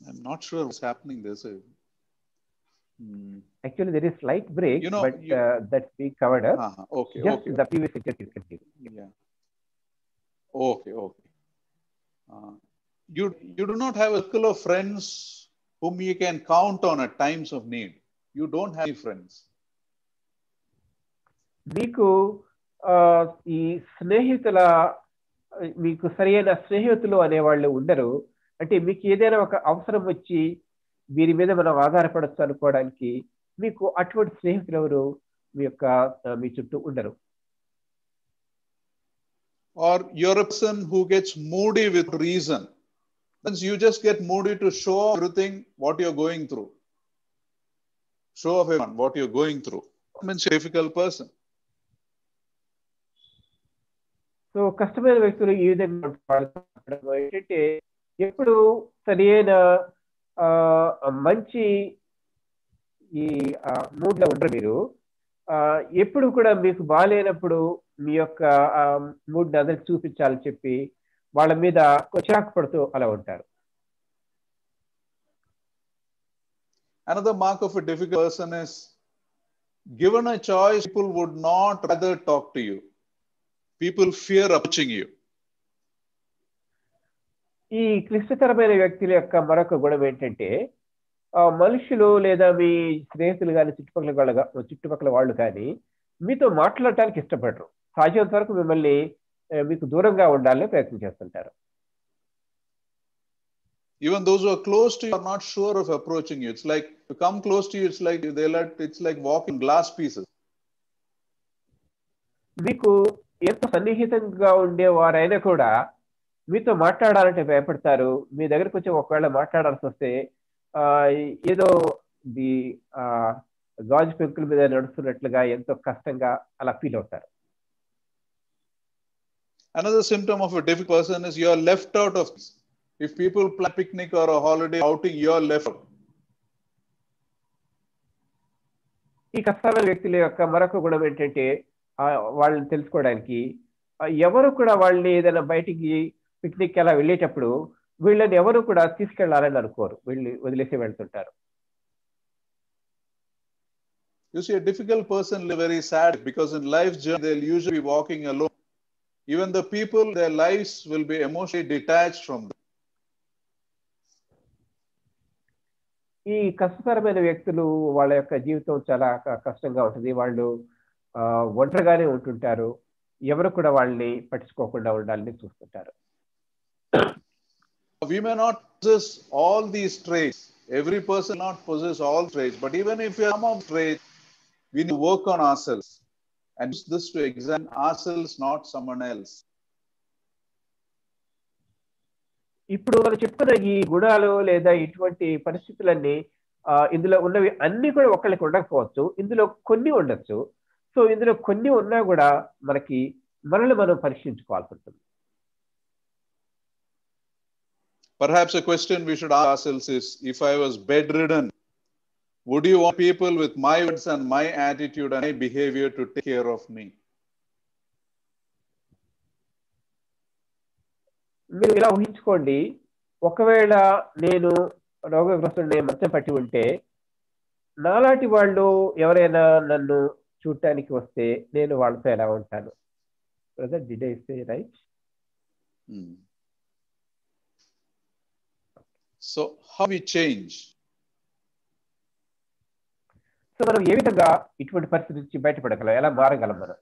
I'm not sure what's happening there. So, Actually, there is slight break, but that's being covered up. Okay. Just okay. the previous sentence is continued. Yeah. Okay. You do not have a circle of friends whom you can count on at times of need. You don't have any friends. మీకు ఈ స్నేహితుల మీకు సరైన స్నేహితులు అనేవాళ్ళు ఉండరు. అంటే మీకు ఏదైనా ఒక అవసరం వచ్చి వీరి మీద మనం ఆధారపడచ్చు అనుకోవడానికి మీకు అటువంటి స్నేహితులు ఎవరు మీ చుట్టూ ఉండరు. Or you're a person who gets moody with reason. Once you just get moody to show everything what you're going through. Show off everyone what you're going through. That means you're a difficult person. So కష్టమైన వ్యక్తులు ఈ విధంగా ఏంటంటే ఎప్పుడు సరైన మంచి ఈ మూడ్లో ఉండరు. మీరు ఎప్పుడు కూడా మీకు బాగాలేనప్పుడు మీ యొక్క మూడ్ని అందరికి చూపించాలని చెప్పి వాళ్ళ మీద చిరాకు పడుతూ అలా ఉంటారు. Another mark of a difficult person is, given a choice, people would not rather talk to you. People fear approaching you. ఈ క్లిష్టతరమైన వ్యక్తుల యొక్క మరొక గుణం ఏంటంటే మనుషులు లేదా మీ స్నేహితులు కానీ చుట్టుపక్కల వాళ్ళు కానీ మీతో మాట్లాడటానికి ఇష్టపడరు. సాధ్యంత వరకు మిమ్మల్ని మీకు దూరంగా ఉండాలని ప్రయత్నం చేస్తుంటారు. Even those who are close to you are not sure of approaching you. It's like to come close to you, it's like walking glass pieces. మీకు ఎంత సన్నిహితంగా ఉండేవారైనా కూడా మీతో మాట్లాడాలంటే భయపడతారు. మీ దగ్గరకు వచ్చి ఒకవేళ మాట్లాడాల్సి వస్తే ఏదో గాజు పెంకుల మీద నడుస్తున్నట్లుగా ఎంతో కష్టంగా అలా ఫీల్ అవుతారు. Another symptom of a difficult person is you are left out of this. If people plan a picnic or a holiday outing, you are left out. ఈ కష్టమైన వ్యక్తుల యొక్క మరొక గుణం ఏంటంటే వాళ్ళని తెలుసుకోవడానికి ఎవరు కూడా వాళ్ళని ఏదైనా బయటికి పిక్నిక్ అలా వెళ్ళేటప్పుడు వీళ్ళని ఎవరు కూడా తీసుకెళ్లాలని అనుకోరు. వీళ్ళని వదిలేసి వెళ్తుంటారు. You see, a difficult person is very sad because in life's journey they'll usually be walking alone. Even the people, their lives will be emotionally detached from them. ఈ కష్టతరమైన వ్యక్తులు వాళ్ళ యొక్క జీవితం చాలా కష్టంగా ఉంటుంది. వాళ్ళు ఒంటరిగానే ఉంటుంటారు. ఎవరు కూడా వాళ్ళని పట్టించుకోకుండా ఉండాలని చూస్తుంటారు. We may not possess all these traits. Every person not possess all traits, but even if we have some of traits, we need to work on ourselves and use this to examine ourselves, not someone else. ఇప్పుడు మనం చెప్పుకున్న ఈ గుణాలు లేదా ఇటువంటి పరిస్థితులన్నీ ఇందులో ఉన్నవి అన్ని కూడా ఒకళ్ళకి ఉండకపోవచ్చు. ఇందులో కొన్ని ఉండొచ్చు. సో ఇందులో కొన్ని ఉన్నా కూడా మనల్ని మనం పరీక్షించుకోవాల్సి ఉంటుంది. Perhaps a question we should ask ourselves is, if I was bedridden, would you want people with my words and my attitude and my behavior to take care of me? మీరు ఇలా ఊహించుకోండి, ఒకవేళ నేను రోగగ్రస్తుడిని మంచం పట్టి ఉంటే నాలాంటి వాళ్ళు ఎవరైనా నన్ను చూడటానికి వస్తే నేను వాళ్ళతో ఎలా ఉంటాను? Brother, did I say right? So how we change? So మనం ఏ విధంగా ఇటువంటి పరిస్థితి నుంచి బయటపడగలం, ఎలా మారగలం మనం?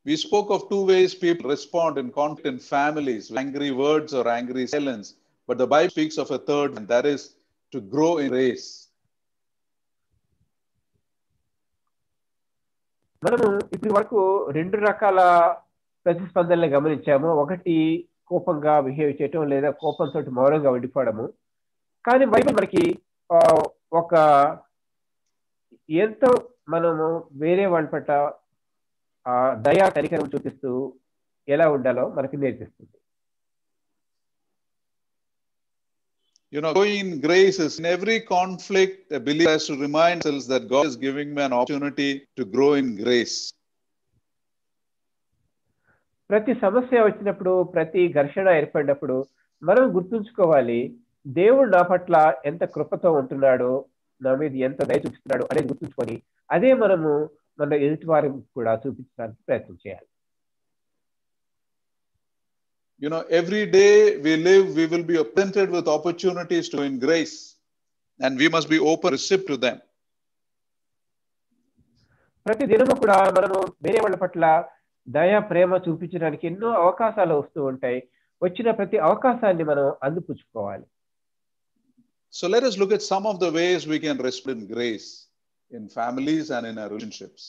We spoke of two ways people respond in conflict in families, angry words or angry silence. But the Bible speaks of a third, and that is to grow in grace. మనము ఇప్పటి వరకు 2 రకాల ప్రతిస్పందనలు గమనించాము. ఒకటి కోపంగా బిహేవ్ చేయటం, లేదా కోపంతో మౌనంగా ఉండిపోవడము. కానీ బైబిల్ మనకి ఒక ఎంతో మనము వేరే వాళ్ళ పట్ల దయా కనికరం చూపిస్తూ ఎలా ఉండాలో మనకి నేర్పిస్తుంది. You know, growing in grace is in every conflict, a believer has to remind themselves that God is giving me an opportunity to grow in grace. ప్రతి సమస్య వచ్చినప్పుడు, ప్రతి ఘర్షణ ఏర్పడినప్పుడు మనం గుర్తుంచుకోవాలి, దేవుడు నా పట్ల ఎంత కృపతో ఉంటున్నాడో, నా మీద ఎంత దయ చూపిస్తున్నాడు అనేది గుర్తుంచుకొని అదే మనము మన ఎదుటి వారికి కూడా చూపించడానికి ప్రయత్నం చేయాలి. You know, every day we live, we will be presented with opportunities to in grace, and we must be open to receive to them. ప్రతి దినము కూడా మనము వేరే వాళ్ళ పట్ల దయ ప్రేమ చూపించడానికి ఎన్నో అవకాశాలు వస్తూ ఉంటాయి. వచ్చిన ప్రతి అవకాశాన్ని మనం అందిపుచ్చుకోవాలి. So let us look at some of the ways we can respond in grace in families and in our relationships.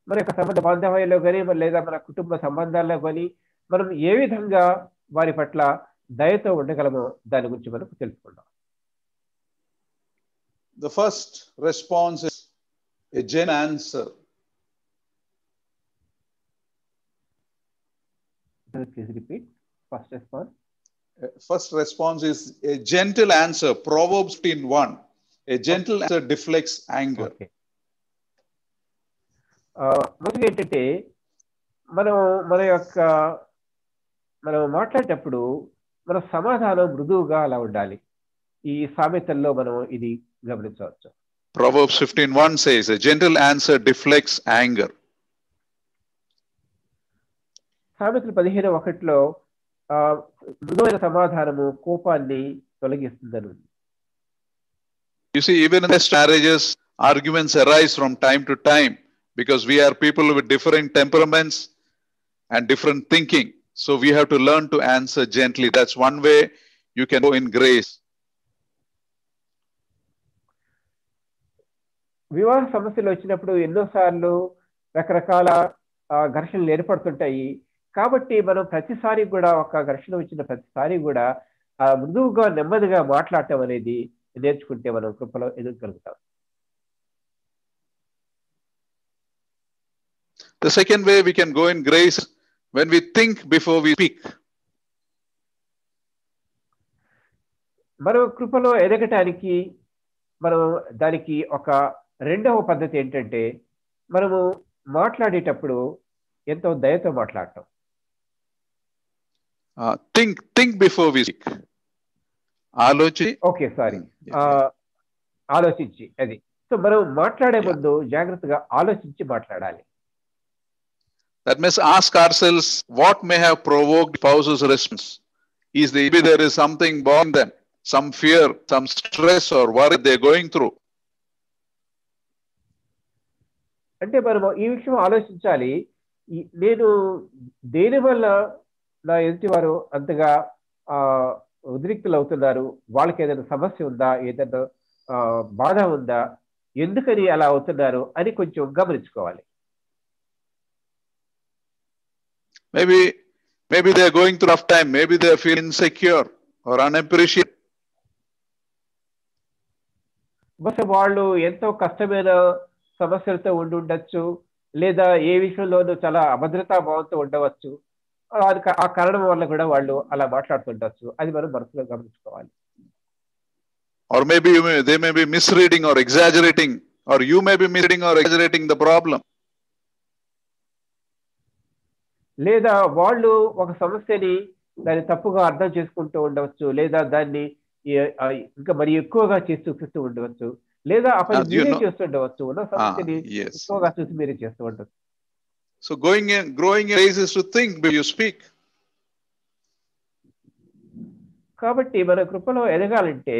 మన యొక్క సంబంధ బాంధవ్యాల్లో కానీ, లేదా మన కుటుంబ సంబంధాల్లో కానీ మనం ఏ విధంగా వారి పట్ల దయతో ఉండగలమో దాని గురించి మనం తెలుసుకుందాం. The first response is a genuine answer. Please repeat. First response. First response is a gentle answer. Proverbs 15:1. A gentle answer deflects anger. Okay. మొదటిగా ఏంటంటే మనం మాట్లాడేటప్పుడు మన సమాధానం మృదువుగా అలా ఉండాలి. ఈ సామెతల్లో మనం ఇది గమనించవచ్చు. Proverbs 15:1 says, a gentle answer deflects anger. సామెతలు 15:1లో మృదువైన సమాధానము కోపాన్ని తొలగిస్తుందని. You see, even in best marriages, arguments arise from time to time because we are people with different temperaments and different thinking. So we have to learn to answer gently. That's one way you can go in grace. వివాహ సమస్యలు వచ్చినప్పుడు ఎన్నోసార్లు రకరకాల ఘర్షణలు ఏర్పడుతుంటాయి. కాబట్టి మనం ప్రతిసారి కూడా ఒక ఘర్షణ వచ్చిన ప్రతిసారి కూడా మృదువుగా నెమ్మదిగా మాట్లాడటం అనేది నేర్చుకుంటే మనం కృపలో ఎదుర్కొగలుగుతాం. The second way we can go in grace when we think before we speak. మనం కృపలో ఎదగటానికి మనం దానికి ఒక రెండవ పద్ధతి ఏంటంటే మనము మాట్లాడేటప్పుడు ఎంతో దయతో మాట్లాడటం. Think before we speak. ఆలోచించి అది. సో మనం మాట్లాడే ముందు జాగ్రత్తగా ఆలోచించి మాట్లాడాలి. That means ask ourselves what may have provoked spouse's response. Maybe there is something bothering them, some fear, some stress or worry they're going through. అంటే మనం ఈ విషయం ఆలోచించాలి. నేను దేని వల్ల నా ఎదుటి వారు అంతగా ఉద్రిక్తులు అవుతున్నారు, వాళ్ళకి ఏదైనా సమస్య ఉందా, ఏదైనా బాధ ఉందా, ఎందుకని అలా అవుతున్నారు అని కొంచెం గమనించుకోవాలి. Maybe they are going through rough time. Maybe they are feeling insecure or unappreciated. బహుశా వాళ్ళు ఎంతో కష్టమైన సమస్యలతో ఉండొచ్చు, లేదా ఏ విషయంలోనూ చాలా అభద్రతా భావంతో ఉండవచ్చు. ఆ కారణం వల్ల కూడా వాళ్ళు అలా మాట్లాడుతుండొచ్చు. అది మనం మనసులో గమనించుకోవాలి. Or maybe they may be misreading or exaggerating, or you may be misreading or exaggerating the problem. లేదా వాళ్ళు ఒక సమస్యని దాన్ని తప్పుగా అర్థం చేసుకుంటూ ఉండవచ్చు, లేదా దాన్ని ఇంకా మరి ఎక్కువగా చేసి చూపిస్తూ ఉండవచ్చు, లేదా ఆ పని మీరే చేస్తుండవచ్చు. ఉన్న సమస్యని ఎక్కువగా చూసి మీరే చేస్తూ ఉండవచ్చు. So growing in grace is to think before you speak. కాబట్టి మన కృపలో ఎదగాలంటే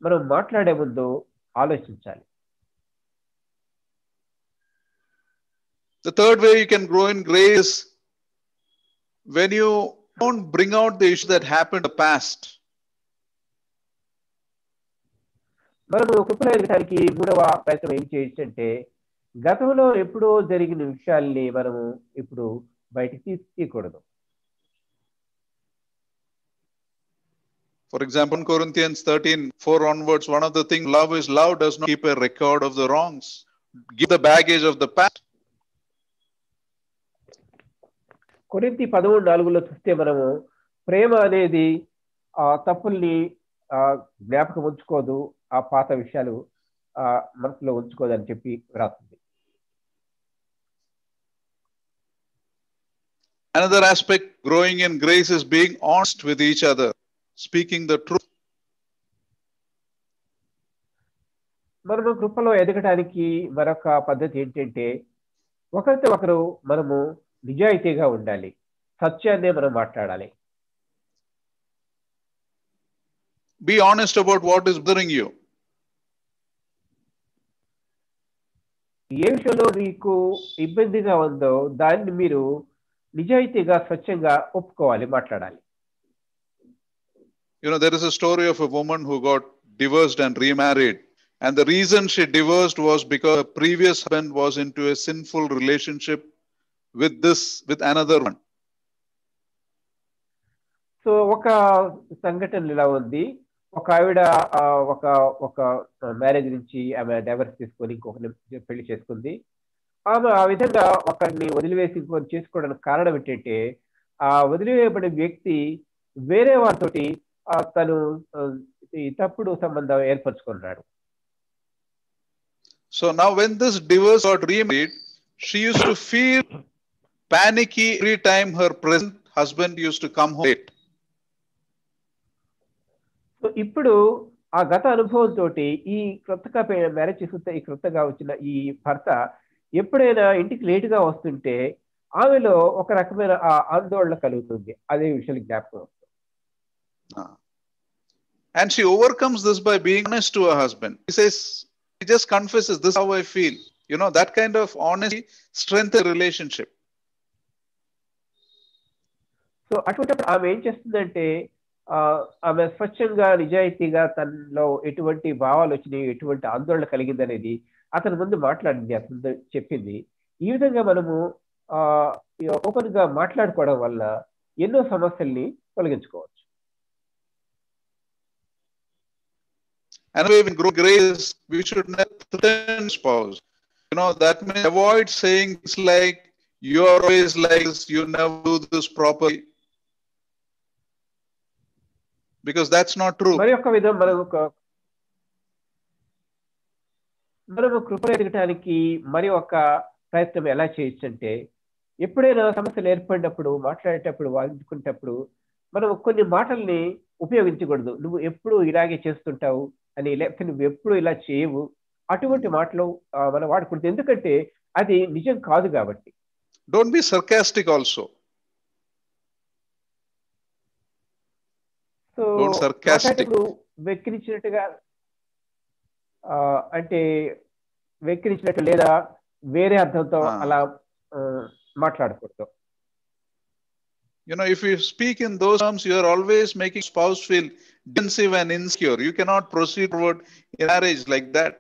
మనం మాట్లాడే ముందు ఆలోచించాలి. The third way you can grow in grace, when you don't bring out the issue that happened in the past. మనము కృపలో ఎదగడానికి మూడవ ప్రయత్నం ఏం చేయొచ్చు అంటే గతంలో ఎప్పుడో జరిగిన విషయాల్ని మనము ఇప్పుడు బయటికి తీయకూడదు. For example, Corinthians 13:4 onwards, one of the things love is love does not keep a record of the wrongs. Give the baggage of the past. కొరింథీ 13:4లో చూస్తే మనము ప్రేమ అనేది ఆ తప్పుల్ని జ్ఞాపకం ఉంచుకోదు, ఆ పాత విషయాలు మనసులో ఉంచుకోదు అని చెప్పి రాస్తుంది. Another aspect growing in grace is being honest with each other, speaking the truth. మనము కృపలో ఎదగడానికి మరొక పద్ధతి ఏంటంటే ఒకరితో ఒకరు మనము నిజాయితీగా ఉండాలి, సత్యాన్నే మనం మాట్లాడాలి. Be honest about what is bothering you. ఏ విషయంలో మీకు ఇబ్బందిగా ఉందో దాన్ని మీరు నిజాయితీగా స్వచ్ఛంగా ఒప్పుకోవాలి, మాట్లాడాలి. You know, there is a story of a woman who got divorced and remarried. And the reason she divorced was because her previous husband was into a sinful relationship with another one. So ఒక సంఘటన ఇలా ఉంది. ఒక ఆవిడ ఒక marriage నుంచి ఆమె divorce తీసుకొని ఇంకొకరిని పెళ్లి చేసుకుంది. ఆమె ఆ విధంగా ఒకరిని వదిలివేసి ఇంకొకరిని చేసుకోవడానికి కారణం ఏంటంటే ఆ వదిలివేయబడిన వ్యక్తి వేరే వారితోటి తను ఈ తప్పుడు సంబంధం ఏర్పరచుకున్నాడు. So now when this divorce got remarried, she used to feel panicky every time her present husband used to come home late. So ఇప్పుడు ఆ గత అనుభవంతో ఈ క్రొత్తగా మ్యారేజ్ చేసుకుంటే ఈ క్రొత్తగా వచ్చిన ఈ భర్త ఎప్పుడైనా ఇంటికి లేటుగా వస్తుంటే ఆమెలో ఒక రకమైన ఆందోళన కలుగుతుంది, అదే విషయాలు జ్ఞాపకం వస్తుంది. And she overcomes this by being honest to her husband. He just confesses, this is how I feel. You know, that kind of honesty strengthens the relationship. So అటువంటిప్పుడు ఆమె ఏం చేస్తుందంటే ఆమె స్వచ్ఛంగా నిజాయితీగా తనలో ఎటువంటి భావాలు వచ్చినాయి, ఎటువంటి ఆందోళన కలిగింది అనేది అతని ముందు మాట్లాడింది, అతను చెప్పింది. ఈ విధంగా మనము ఓపెన్ గా మాట్లాడుకోవడం వల్ల ఎన్నో సమస్యల్ని తొలగించుకోవచ్చు. And when we grow grace, we should never threaten spouse. You know, that means avoid saying things like, you are always like this, you never do this properly. Because that's not true. మరి ఒక విధం మనము కృపలో ఎదగటానికి మరి ఒక ప్రయత్నం ఎలా చేయొచ్చు అంటే ఎప్పుడైనా సమస్యలు ఏర్పడినప్పుడు మాట్లాడేటప్పుడు వాదించుకునేటప్పుడు మనం కొన్ని మాటల్ని ఉపయోగించకూడదు. నువ్వు ఎప్పుడు ఇలాగే చేస్తుంటావు అని, లేకపోతే నువ్వు ఎప్పుడు ఇలా చేయవు, అటువంటి మాటలు మనం వాడకూడదు, ఎందుకంటే అది నిజం కాదు కాబట్టి. Don't be sarcastic also. So వెక్కిరించినట్టుగా అంటే వెక్కిరించినట్టు లేదా వేరే అర్థంతో అలా మాట్లాడకూడదు. You know, if you speak in those terms, you are always making spouse feel defensive and insecure. You cannot proceed forward in marriage like that.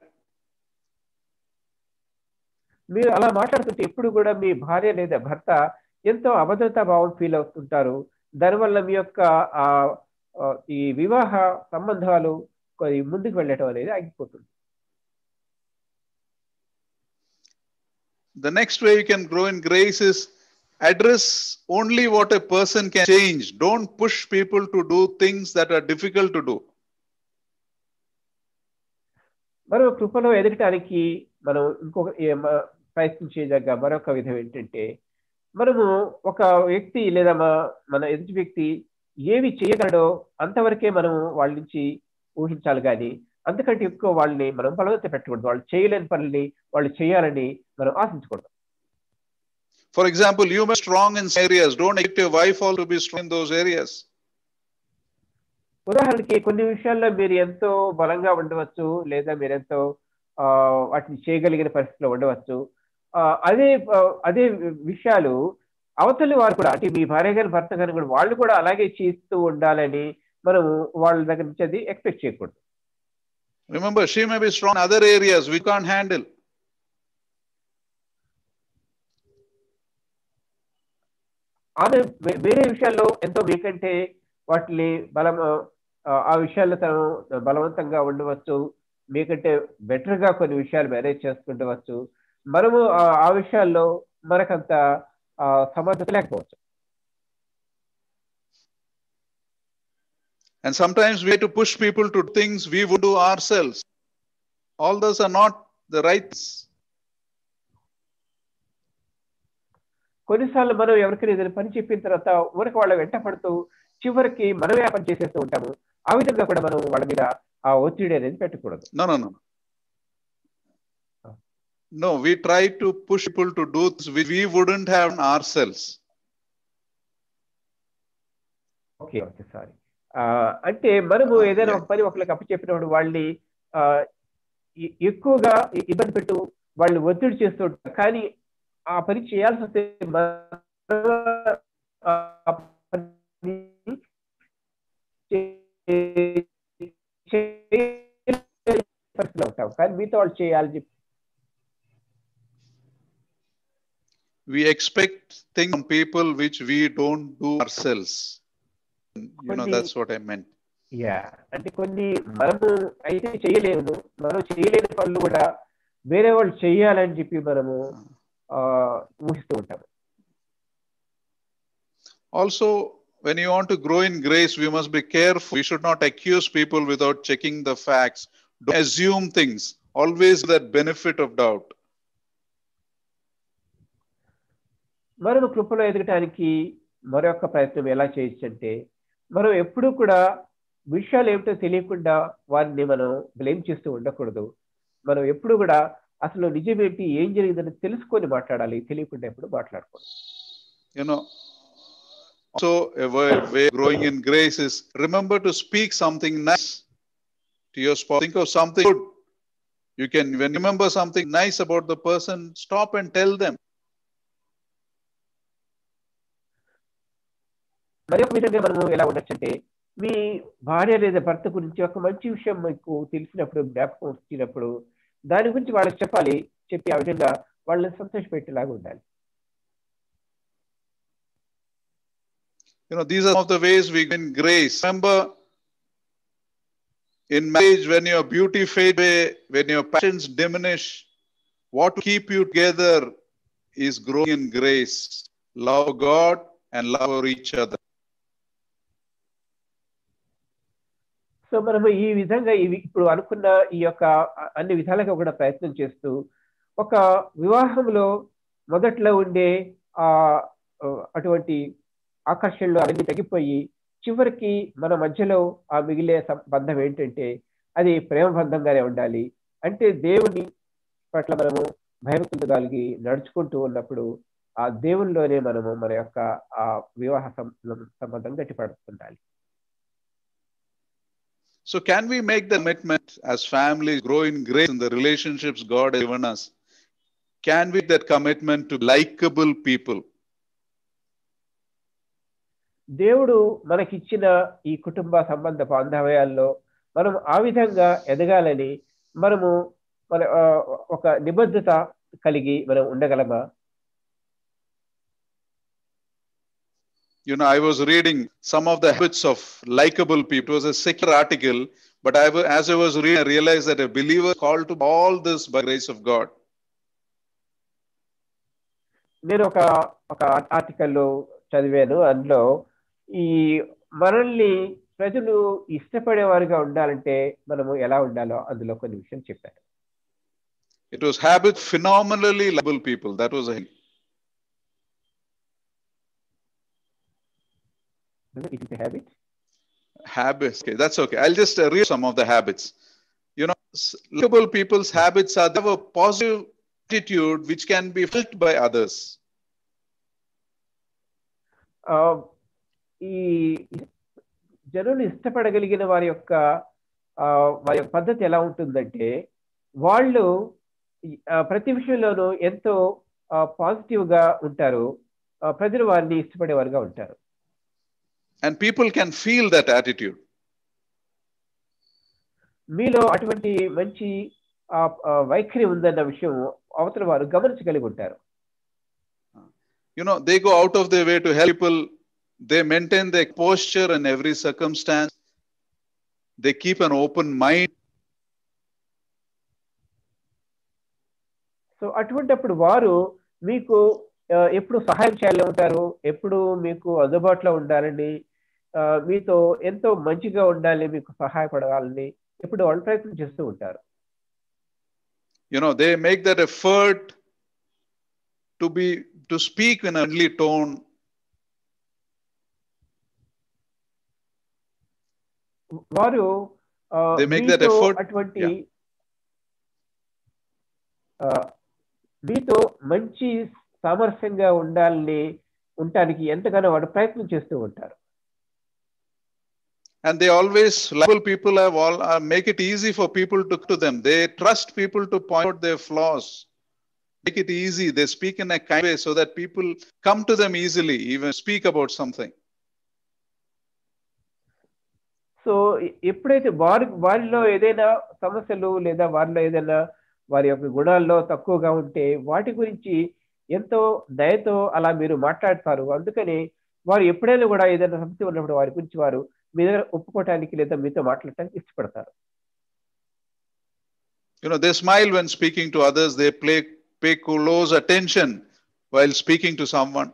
మీరు అలా మాట్లాడుతుంటే ఎప్పుడు కూడా మీ భార్య లేదా భర్త ఎంతో అభద్రతా భావం ఫీల్ అవుతుంటారు. దానివల్ల మీ యొక్క ఈ వివాహ సంబంధాలు ముందుకు వెళ్ళటం అనేది ఆగిపోతుంది. The next way you can grow in grace is address only what a person can change. Don't push people to do things that are difficult to do. మనం కృపలో ఎదగటానికి మనం ఇంకొక ప్రయత్నించేదగ్గ మరొక విధం ఏంటంటే మనము ఒక వ్యక్తి లేదా మన ఎదుటి వ్యక్తి ఏవి చేయగలడో అంతవరకే మనం వాళ్ళ నుంచి ఊహించాలి, కానీ అంతకంటే ఎక్కువ వాళ్ళని మనం బలవంత పెట్టకూడదు. వాళ్ళు చేయలేని పనుల్ని వాళ్ళు చేయాలని మనం ఆశించకూడదు. For example, you must be strong in areas. Don't expect your wife also to be strong in those areas. ఉదాహరణకి కొన్ని విషయాల్లో మీరు ఎంతో బలంగా ఉండవచ్చు, లేదా మీరెంతో వాటిని చేయగలిగిన పరిస్థితిలో ఉండవచ్చు. అదే అదే విషయాలు అవతలి వారు కూడా, అంటే మీ భార్య గారి భర్త గారు కూడా, వాళ్ళు కూడా అలాగే చేస్తూ ఉండాలని మనం వాళ్ళ దగ్గర నుంచి అది ఎక్స్పెక్ట్ చేయకూడదు. Remember, she may be strong in other areas we can't handle. ఆమె వేరే విషయాల్లో ఎంతో మీకంటే వాటిని ఆ విషయాల్లో తను బలవంతంగా ఉండవచ్చు, మీకంటే బెటర్గా కొన్ని విషయాలు మేనేజ్ చేసుకుంటవచ్చు. మనము ఆ విషయాల్లో మనకంత సమర్థత లేకపోవచ్చు. And sometimes we have to push people to things we would do ourselves. All those are not the rights. కొన్నిసార్లు మనం ఎవరికైనా ఏదైనా పని చెప్పిన తర్వాత ఊరికి వాళ్ళ వెంట పడుతూ చివరికి మనమే ఆ పని చేసేస్తూ ఉంటాము. ఆ విధంగా కూడా మనం వాళ్ళ మీద ఆ ఒత్తిడి అనేది పెట్టకూడదు. No, we try to push people to do things we wouldn't have ourselves. Okay, sorry. అంటే మనము ఏదైనా ఒక పని ఒకరికి అప్పచెప్పినప్పుడు వాళ్ళని ఎక్కువగా ఇబ్బంది పెట్టు వాళ్ళు ఒత్తిడి చేస్తూ ఉంటారు. కానీ ఆ పని చేయాల్సి వస్తే ఉంటాం, కానీ మీతో వాళ్ళు చేయాలని చెప్పి we expect things from people which we don't do ourselves. You know, that's what I meant. అంటే కొన్ని మనము అయితే చేయలేము, మనం చేయలేని పనులు కూడా వేరే వాళ్ళు చేయాలని చెప్పి మనము ఊహిస్తూ ఉంటాము. Also, when you want to grow in grace, we must be careful. We should not accuse people without checking the facts. Don't assume things. Always that benefit of doubt. మనము కృపలో ఎదగటానికి మరొక ప్రయత్నం ఎలా చేయొచ్చు అంటే, మనం ఎప్పుడూ కూడా విషయాలు ఏమిటో తెలియకుండా వారిని మనం బ్లేమ్ చేస్తూ ఉండకూడదు. మనం ఎప్పుడు కూడా అసలు నిజమేంటి, ఏం జరిగిందని తెలుసుకొని మాట్లాడాలి, తెలియకుండా ఎప్పుడు మాట్లాడకూడదు. You know, so a way growing in grace is remember to speak something nice to your spouse. Think of something good. You can, when you remember something nice about the person, stop and tell them. మరి ఒక విధంగా మనము ఎలా ఉండొచ్చు అంటే, మీ భార్య లేదా భర్త గురించి ఒక మంచి విషయం మీకు తెలిసినప్పుడు, జ్ఞాపకం వచ్చినప్పుడు దాని గురించి వాళ్ళకి చెప్పాలి. చెప్పి ఆ విధంగా వాళ్ళని సంతోషపెట్టేలాగా ఉండాలి. You know, these are some of the ways we gain grace. Remember, in marriage, when your beauty fades away, when your passions diminish, what will keep you together is growing in grace. Love God and love each other. So మనము ఈ విధంగా ఇప్పుడు అనుకున్న ఈ యొక్క అన్ని విధాలుగా కూడా ప్రయత్నం చేస్తూ, ఒక వివాహంలో మొదట్లో ఉండే అటువంటి ఆకర్షణలు అవన్నీ తగ్గిపోయి చివరికి మన మధ్యలో ఆ మిగిలే బంధం ఏంటంటే అది ప్రేమ బంధంగానే ఉండాలి. అంటే దేవుని పట్ల మనము భయభక్తులు కలిగి నడుచుకుంటూ ఉన్నప్పుడు ఆ దేవునిలోనే మనము మన యొక్క ఆ వివాహ సంబంధం గట్టిపడుతుండాలి. So can we make the commitment as families grow in grace in the relationships God has given us? Can we make that commitment to likable people? దేవుడు మనకిచ్చిన ఈ కుటుంబ సంబంధ బాంధవ్యాల్లో మనం ఆ విధంగా ఎదగాలని మనము మన ఒక నిబద్ధత కలిగి మనం ఉండగలమా? You know, I was reading some of the habits of likable people. It was a secular article, but as I was reading, I realized that a believer is called to all this by grace of God. నేను ఒక ఆర్టికల్లో చదివాను. అందులో ఈ మనల్ని ప్రజలు ఇష్టపడేవారుగా ఉండాలంటే మనము ఎలా ఉండాలో అందులో కొన్ని విషయం చెప్పారు. It was habit phenomenally likable people. That was a It is a habit. Habits. Okay, that's okay. I'll just read some of the habits. You know, likable people's habits are they have a positive attitude which can be felt by others. ఈ జనులు ఇష్టపడగలిగిన వారి యొక్క పద్ధతి ఎలా ఉంటుందంటే వాళ్ళు ప్రతి విషయంలోనూ ఎంతో పాజిటివ్ గా ఉంటారు. ప్రజలు వారిని ఇష్టపడేవారుగా ఉంటారు. And people can feel that attitude. మీలో అటువంటి మంచి వైఖరి ఉందన్న విషయం అవతల వారు గమనించగలిగి ఉంటారు. You know, they go out of their way to help people. They maintain their posture in every circumstance. They keep an open mind. So అటువంటిప్పుడు వారు మీకు ఎప్పుడు సహాయం చేయాలని ఉంటారు, ఎప్పుడు మీకు అందుబాటులో ఉండాలని, మీతో ఎంతో మంచిగా ఉండాలి, మీకు సహాయపడాలని ఎప్పుడు వాళ్ళు ప్రయత్నం చేస్తూ ఉంటారు. You know, they make that effort to speak in a friendly tone. వారు they make that effort. అటువంటి మీతో మంచి సామరస్యంగా ఉండాలని ఉండటానికి ఎంతగానో వాడు ప్రయత్నం చేస్తూ ఉంటారు. And they always lovable people make it easy for people to to them. They trust people to point out their flaws. Make it easy. They speak in a kind way so that people come to them easily, even speak about something. So ఎప్పుడైతే వారిలో ఏదైనా సమస్యలు లేదా వారిలో ఏదైనా వారి యొక్క గుణాల్లో తక్కువగా ఉంటే వాటి గురించి ఎంతో దయతో అలా మీరు మాట్లాడతారు. అందుకని వారు ఎప్పుడైనా కూడా ఏదైనా సమస్య ఉన్నప్పుడు వారి గురించి వారు మీ దగ్గర ఒప్పుకోవటానికి లేదా మీతో మాట్లాడటానికి ఇష్టపడతారు. You know, they smile when speaking to others. They pay close attention while speaking to someone.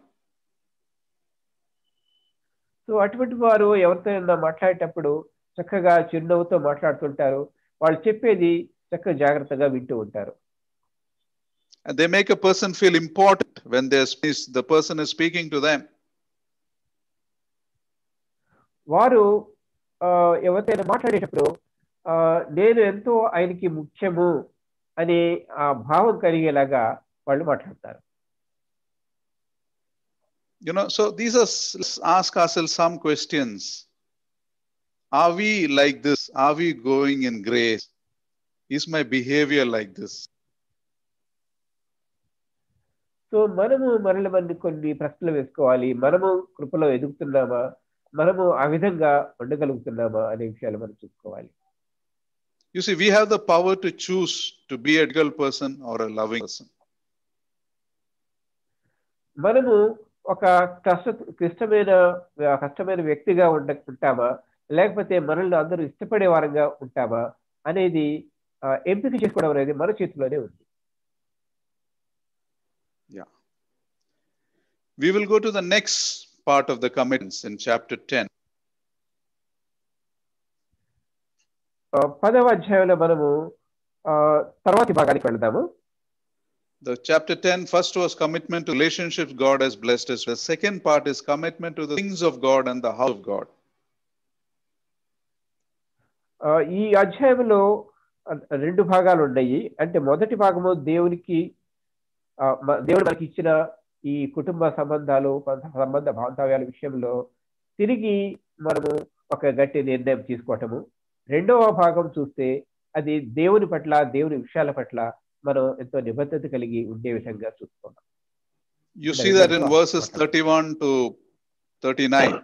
So అటువంటి వారు ఎవరితో మాట్లాడేటప్పుడు చక్కగా చిరునవ్వుతో మాట్లాడుతుంటారు. వాళ్ళు చెప్పేది చక్కగా జాగ్రత్తగా వింటూ ఉంటారు. And they make a person feel important when the person is speaking to them. వారు ఎవరితో మాట్లాడేటప్పుడు నేను ఎంతో ఆయనకి ముఖ్యము అనే ఆ భావం కలిగేలాగా వాళ్ళు మాట్లాడతారు. You know, so let's ask ourselves some questions. Are we like this? Are we going in grace? Is my behavior like this? So మనల్ని కొన్ని ప్రశ్నలు వేసుకోవాలి. మనము కృపలో ఎదుగుతున్నామా, మనము ఆ విధంగా ఉండగలుగుతున్నామా అనే విషయాలు మనం చూసుకోవాలి. You see, we have the power to choose to be a good person or a loving person. మనము ఒక కష్టమైన వ్యక్తిగా ఉంటామా, లేకపోతే మనల్ని అందరూ ఇష్టపడే వారంగా ఉంటామా అనేది ఎంపిక చేసుకోవడం అనేది మన చేతిలోనే ఉంది. Yeah. We will go to the next part of the commitments in chapter 10. 10వ అధ్యాయంలో మనము తర్వాతి భాగానికి వెళ్దాము. The chapter 10 first was commitment to relationships God has blessed us. The second part is commitment to the things of God and the house of God. ఈ అధ్యాయంలో 2 భాగాలు ఉన్నాయి. అంటే మొదటి భాగము దేవుడు మనకి ఇచ్చిన ఈ కుటుంబ సంబంధాలు సంబంధ బాంధవ్యాల విషయంలో తిరిగి మనము ఒక గట్టి నిర్ణయం తీసుకోవటము. రెండవ భాగం చూస్తే అది దేవుని పట్ల దేవుని విషయాల పట్ల మనం ఎంతో నిబద్ధత కలిగి ఉండే విధంగా చూస్తున్నాం. You see that in verses 31 to 39.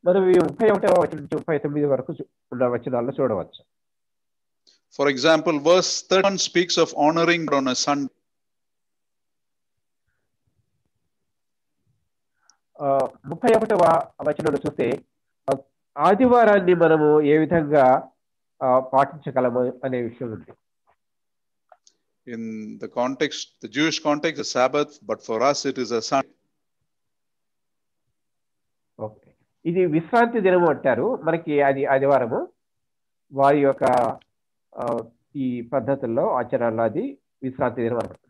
మనం 31వ వచనం నుంచి 39 వరకు ఉన్న వచనాల్లో చూడవచ్చు. For example, verse 31 speaks of honoring God on a Sunday. 31వ వచనంలో చూస్తే ఆదివారాన్ని మనము ఏ విధంగా పాటించగలము అనే విషయం ఉంది. In the context, the Jewish context, the Sabbath, but for us it is a Sunday. Okay, ఇది విశ్రాంతి దినము అంటారు. మనకి అది ఆదివారము. వారి యొక్క ఈ పద్ధతుల్లో ఆచరణలో అది విశ్రాంతి దినం అన్నమాట.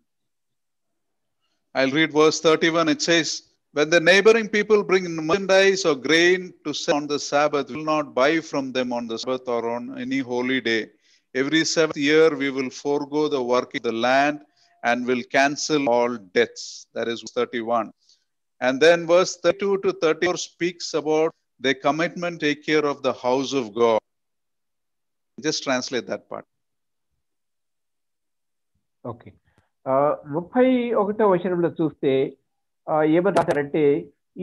I'll read verse 31. It says, when the neighboring people bring merchandise or grain to sell on the Sabbath, we will not buy from them on the Sabbath or on any holy day. Every 7th year, we will forego the work of the land and will cancel all debts. That is 31. And then verse 32 to 34 speaks about their commitment to take care of the house of God. Just translate that part. Okay 31వ వచనంలో చూస్తే ఏమని రాశారంటే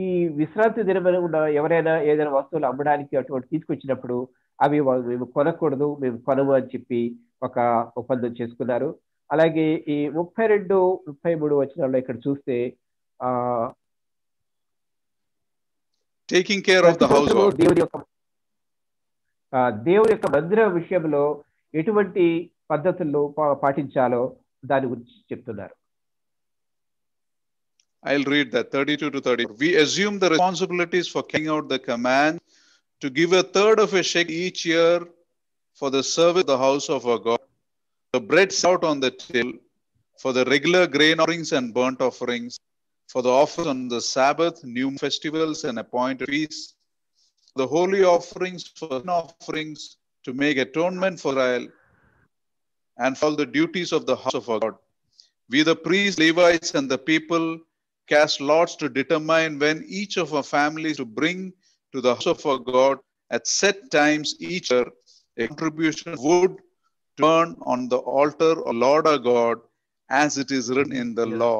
ఈ విశ్రాంతి దినమున ఎవరైనా ఏదైనా వస్తువులు అమ్మడానికి అటువంటి తీసుకొచ్చినప్పుడు అవి మేము కొనకూడదు, మేము కొనము అని చెప్పి ఒక ఒప్పందం చేసుకున్నారు. అలాగే ఈ 32, 33 వచనాల్లో ఇక్కడ చూస్తే taking care of the house of దేవుని యొక్క మందిర విషయంలో ఎటువంటి పద్ధతుల్లో పాటించాలో దాని గురించి చెప్తున్నారు. I'll read that 32 to 34. We assume the responsibilities for carrying out the command to give a third of a shekel each year for the service of the house of our God, the bread out on the table, for the regular grain offerings and burnt offerings, for the offers on the Sabbath, new festivals and appointed feasts, the holy offerings, for offerings to make atonement for Israel, and for all the duties of the house of our God. We, the priests, Levites, and the people cast lots to determine when each of our families to bring to the house of our God at set times each year a contribution of wood to burn on the altar of Lord our God, as it is written in the law.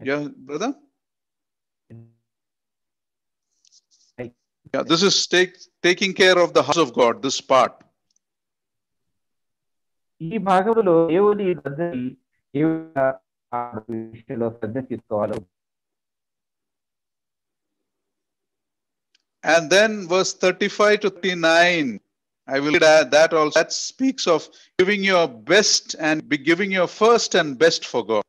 Yeah, brother? Yeah, this is taking care of the house of God, this part. ఈ భాగంలో దేవుని విషయంలో శ్రద్ధ తీసుకోవాలి. And then verse 35 to 39, I will add that also. That speaks of giving your best and be giving your first and best for God.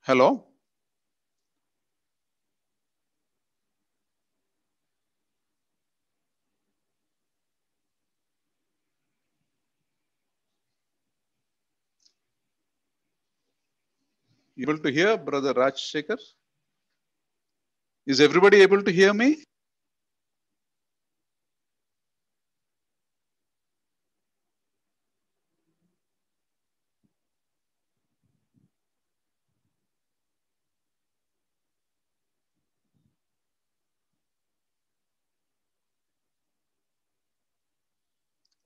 Hello? Able to hear, Brother Rajshekhar? Is everybody able to hear me?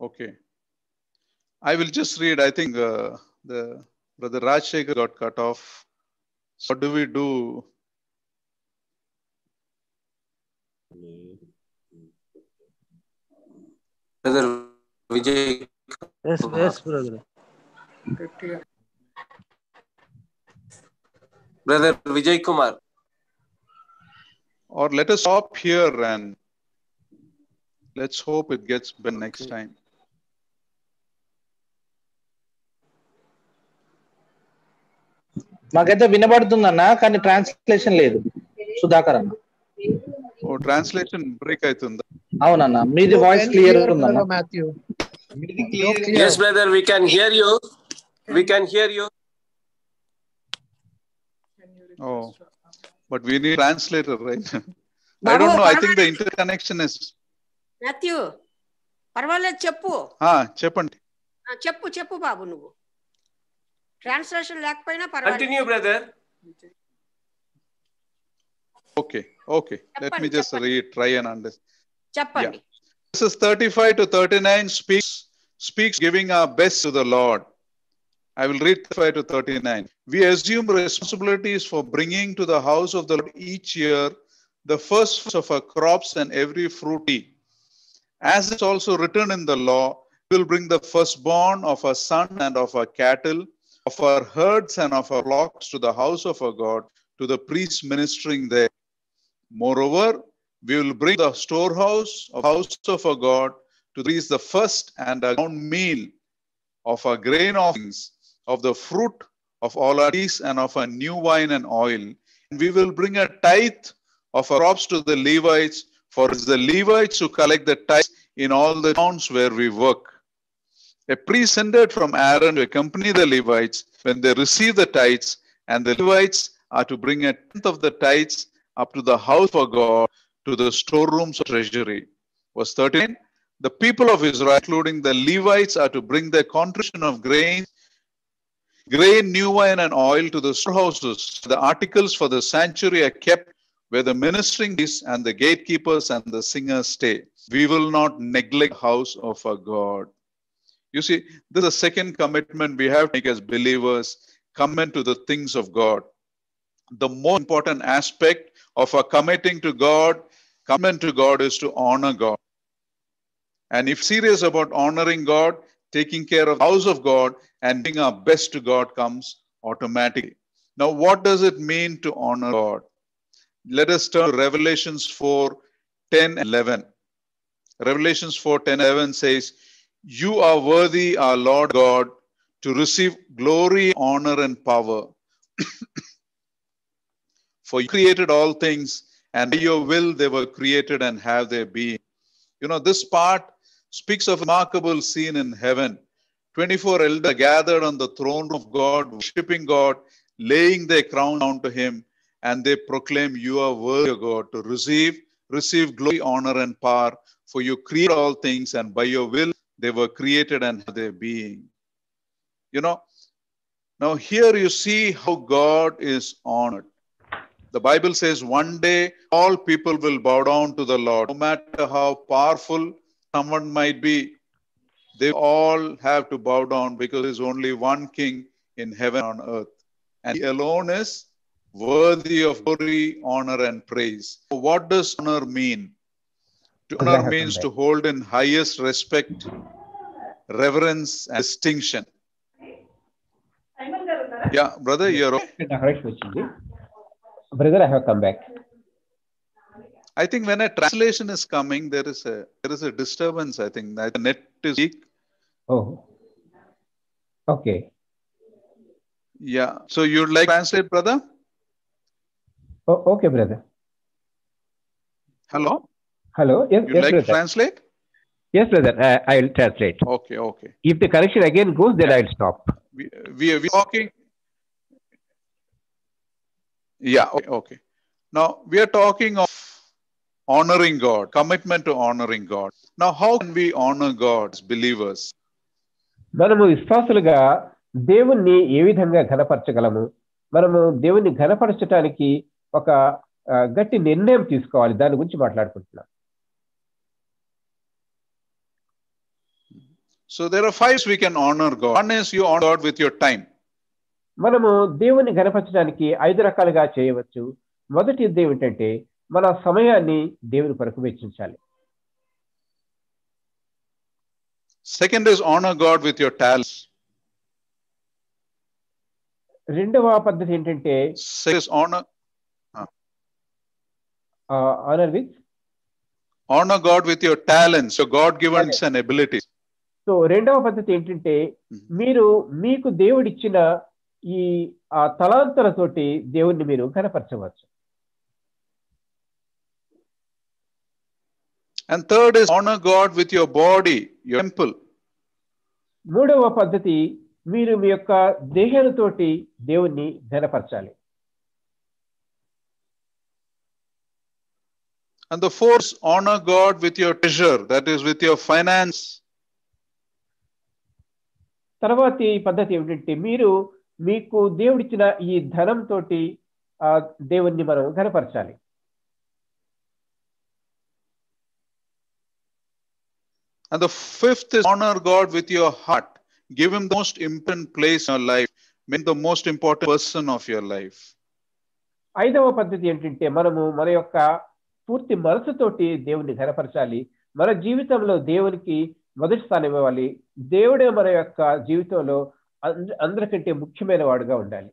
Okay. I will just read. I think the Brother Rajshekhar got cut off. So what do we do? Brother Vijay. Yes, brother. Brother Vijay Kumar. Or let us stop here and let's hope it gets better next time. మాకైతే వినబడుతుందన్నా, కానీ translation లేదు సుధాకర్ అన్న. ఓ translation break అవుతుందా? అవునన్నా, మీది voice clear ఉందన్నా. Matthew, Yes, brother, we can hear you. We can hear you. Oh, but we need translator, right? I don't know. I think the interconnection is. Matthew, పర్వాలేదు చెప్పు. చెప్పండి. చెప్పు బాబు, నువ్వు ట్రాన్స్లేషన్ లేకపోయినా పర్వాలేదు. Continue, brother. Okay. Let me just try and understand. చెప్పండి. Verses 35 to 39 speaks giving our best to the Lord. I will read 35 to 39. We assume responsibilities for bringing to the house of the Lord each year the first fruits of our crops and every fruit tree. As it's also written in the law, we will bring the firstborn of our son and of our cattle, of our herds and of our flocks to the house of our God, to the priests ministering there. Moreover, we will bring the storehouse of house of our God to raise the first and a ground meal of our grain offerings, of the fruit of all our trees and of our new wine and oil. And we will bring a tithe of our crops to the Levites, for it's the Levites who collect the tithes in all the towns where we work. A priest sent from Aaron to accompany the Levites when they receive the tithes, and the Levites are to bring a tenth of the tithes up to the house of God, to the storerooms of treasury. Verse 13, the people of Israel, including the Levites, are to bring their contribution of grain, new wine, and oil to the storehouses. The articles for the sanctuary are kept where the ministering priests and the gatekeepers and the singers stay. We will not neglect the house of our God. You see, this is the second commitment we have to make as believers, commit to the things of God. The most important aspect of our committing to God, commitment to God, is to honor God. And if serious about honoring God, taking care of the house of God, and doing our best to God comes automatically. Now, what does it mean to honor God? Let us turn to Revelations 4:10-11. Revelations 4:10-11 says, "You are worthy, our Lord God, to receive glory, honor, and power. For you created all things, and by your will they were created and have their being." You know, this part speaks of a remarkable scene in heaven. 24 elders gathered on the throne of God, worshiping God, laying their crown down to Him, and they proclaim, "You are worthy, God, to receive glory, honor, and power. For you created all things, and by your will they were created and have their being." You know, now here you see how God is honored. The Bible says one day all people will bow down to the Lord. No matter how powerful someone might be, they all have to bow down, because there is only one King in heaven and on earth. And He alone is worthy of glory, honor, and praise. So what does honor mean? To honor means to hold in highest respect, reverence, and distinction. Yeah, brother, you're okay. Brother, I have come back. I think when a translation is coming, there is a disturbance. I think that the net is weak. Oh, okay. Yeah. So you'd like to translate, brother? Oh, okay, brother. Hello? Hello. Yes, You'd yes, like brother. to translate? Yes, brother. I will translate. Okay, okay. If the connection again goes, then I'll stop. We are talking. Yeah, okay. Now, we are talking of honoring God, commitment to honoring God. Now, how can we honor God as believers? మనము విశ్వాసులుగా దేవుణ్ణి ఏ విధంగా ఘనపరచగలము? మనము దేవుణ్ణి ఘనపరచడానికి ఒక గట్టి నిర్ణయం తీసుకోవాలి. దాని గురించి మాట్లాడుకుంటున్నాం. So there are 5 ways we can honor God. One is you honor God with your time. మనము దేవుణ్ణి ఘనపరచడానికి 5 రకాలుగా చేయవచ్చు. మొదటిది ఏమిటంటే మన సమయాన్ని దేవుని కొరకు వెచ్చించాలి. Second is honor God with your talents. రెండవ పద్ధతి ఏంటంటే honor God with your talents, your God given and abilities. So రెండవ పద్ధతి ఏంటంటే మీరు మీకు దేవుడిచ్చిన ఈ తలాంతులతోటి దేవుణ్ణి మీరు ఘనపరచవచ్చు. And third is honor God with your body, your temple. మూడవ పద్ధతి మీరు మీ యొక్క దేహంతోటి దేవుణ్ణి ఘనపరచాలి. And the fourth, honor God with your treasure, that is with your finance. తర్వాతి పద్ధతి ఏమిటంటే మీరు మీకు దేవుడిచ్చిన ఈ ధనం తోటి దేవుణ్ణి మనం ఘనపరచాలి. And the fifth is honor God with your heart. Give Him the most important place in your life. Make the most important person of your life. ఐదవ పద్ధతి ఏంటంటే మనము మన యొక్క పూర్తి మనసుతోటి దేవుణ్ణి ఘనపరచాలి. మన జీవితంలో దేవునికి మొదటి స్థానం ఇవ్వాలి. దేవుడే మన యొక్క జీవితంలో అందరికంటే ముఖ్యమైన వాడుగా ఉండాలి.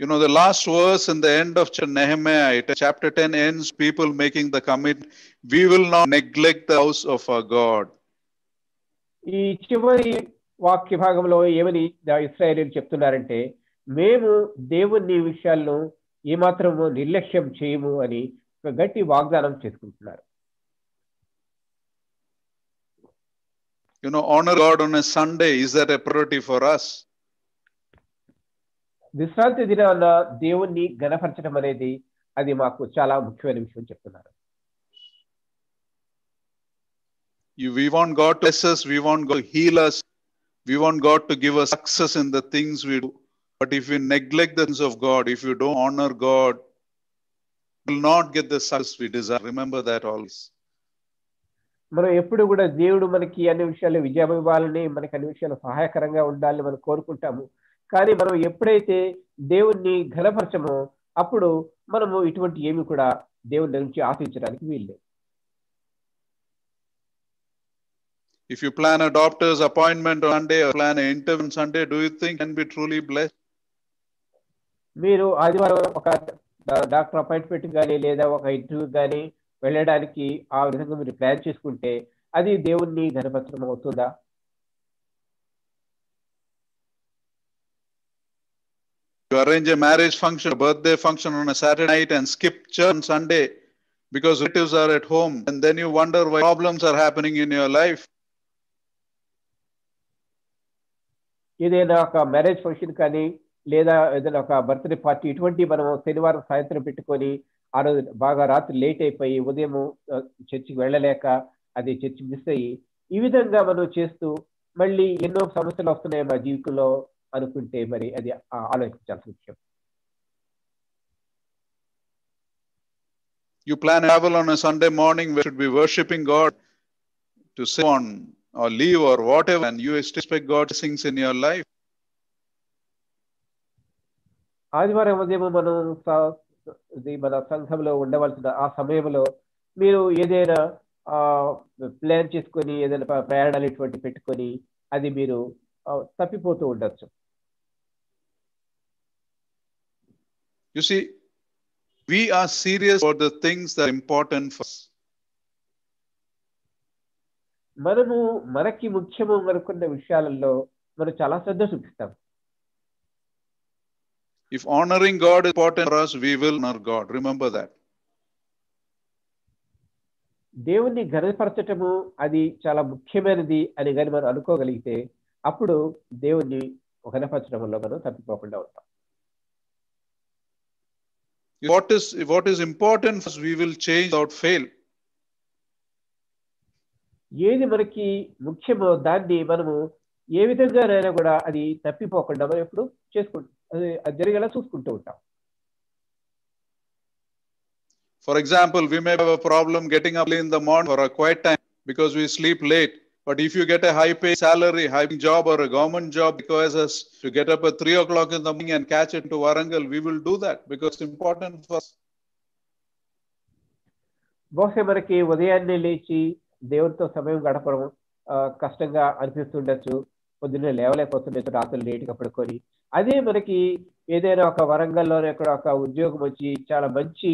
You know, the last verse in the end of Nehemiah, chapter 10 ends, people making the commitment, we will not neglect the house of our God. ఈ చివరి వాక్య భాగంలో ఏమని ఇశ్రాయేలీయులు చెప్తున్నారంటే, మేము దేవుని విషయాలను ఏమాత్రము నిర్లక్ష్యం చేయము అని ఒక గట్టి వాగ్దానం చేసుకుంటున్నారు. You know, honor God on a Sunday, is that a priority for us? విశ్రాంతి దినాన దేవుణ్ణి ఘనపరచడం అనేది అది మాకు చాలా ముఖ్యమైన విషయం చెప్తున్నారు. We want God to bless us, we want God to heal us, we want God to give us success in the things we do. But if we neglect the things of God, if you don't honor God, you will not get the success we desire. Remember that always. మనం ఎప్పుడు కూడా దేవుడు మనకి అన్ని విషయాల్లో విజయం ఇవ్వాలని, మనకి అన్ని విషయాలు సహాయకరంగా ఉండాలని మనం కోరుకుంటాము. కానీ మనం ఎప్పుడైతే దేవుణ్ణి ఘనపరచమో అప్పుడు మనము ఇటువంటి ఏమి కూడా దేవుని నుంచి ఆశించడానికి వీల్లేదు. If you plan a doctor's appointment on Sunday or plan an interview on Sunday, do you think you can be truly blessed? మీరు ఆదివారం ఒక డాక్టర్ అపాయింట్మెంట్ కానీ లేదా ఒక ఇంటర్వ్యూ కానీ వెళ్ళడానికి ఆ విధంగా మీరు ప్లాన్ చేసుకుంటే అది దేవుణ్ణి ఘనపరచడం అవుతుందా? You arrange a marriage function, a birthday function on a Saturday night and skip church on Sunday because relatives are at home, and then you wonder why problems are happening in your life. ఏదైనా ఒక marriage function కానీ లేదా ఏదైనా ఒక birthday party ఇటువంటి మనం శనివారం సాయంత్రం పెట్టుకొని ఆ రోజు బాగా రాత్రి లేట్ అయిపోయి ఉదయం చర్చికి వెళ్ళలేక అది చర్చి మిస్ అయ్యి ఈ విధంగా మనం చేస్తూ మళ్ళీ ఎన్నో సమస్యలు వస్తున్నాయి మా జీవితంలో అనుకుంటే మరి అది ఆలోచించాల్సిన విషయం. You plan travel on a Sunday morning, we should be worshipping God to sit on or leave or whatever, and you expect God to sing in your life. ఆదివారం ఉదయం మనం మన సంఘంలో ఉండవలసిన ఆ సమయంలో మీరు ఏదైనా ప్లాన్ చేసుకొని ఏదైనా ప్రయాణాలు ఇటువంటి పెట్టుకొని అది మీరు తప్పిపోతూ ఉండొచ్చు. You see, we are serious about the things that are important for us. మనము మనకి ముఖ్యము అనుకున్న విషయాలలో మనం చాలా శ్రద్ధ చూపిస్తాం. If honoring God is important for us, we will honor God. Remember that. దేవుణ్ణి ఘనపరచటము అది చాలా ముఖ్యమైనది అని కానీ మనం అనుకోగలిగితే అప్పుడు దేవుణ్ణి ఘనపరచడంలో మనం తప్పిపోకుండా ఉంటాం. What is important for us, we will change without fail. ఏది మనకి ముఖ్యమో దాన్ని మనము ఏ విధంగానైనా కూడా అది తప్పిపోకుండా మనం ఎప్పుడు చేసుకుంటాం, అది జరిగేలా చూసుకుంటూ ఉంటాం. For example, we may have a problem getting up in the morning for a quiet time because we sleep late. But if you get a high-paid salary, high-paying job or a government job requires us to get up at 3 o'clock in the morning and catch it to Warangal, we will do that because it's important for us. బహుశా మనకి ఉదయాన్నే లేచి దేవుడితో సమయం గడపడం కష్టంగా అనిపిస్తుండొచ్చు, పొద్దున్నే లేవలేకపోతుండొచ్చు, రాత్రులు లేటుగా పడుకొని. అదే మనకి ఏదైనా ఒక వరంగల్లోనే అక్కడ ఒక ఉద్యోగం వచ్చి చాలా మంచి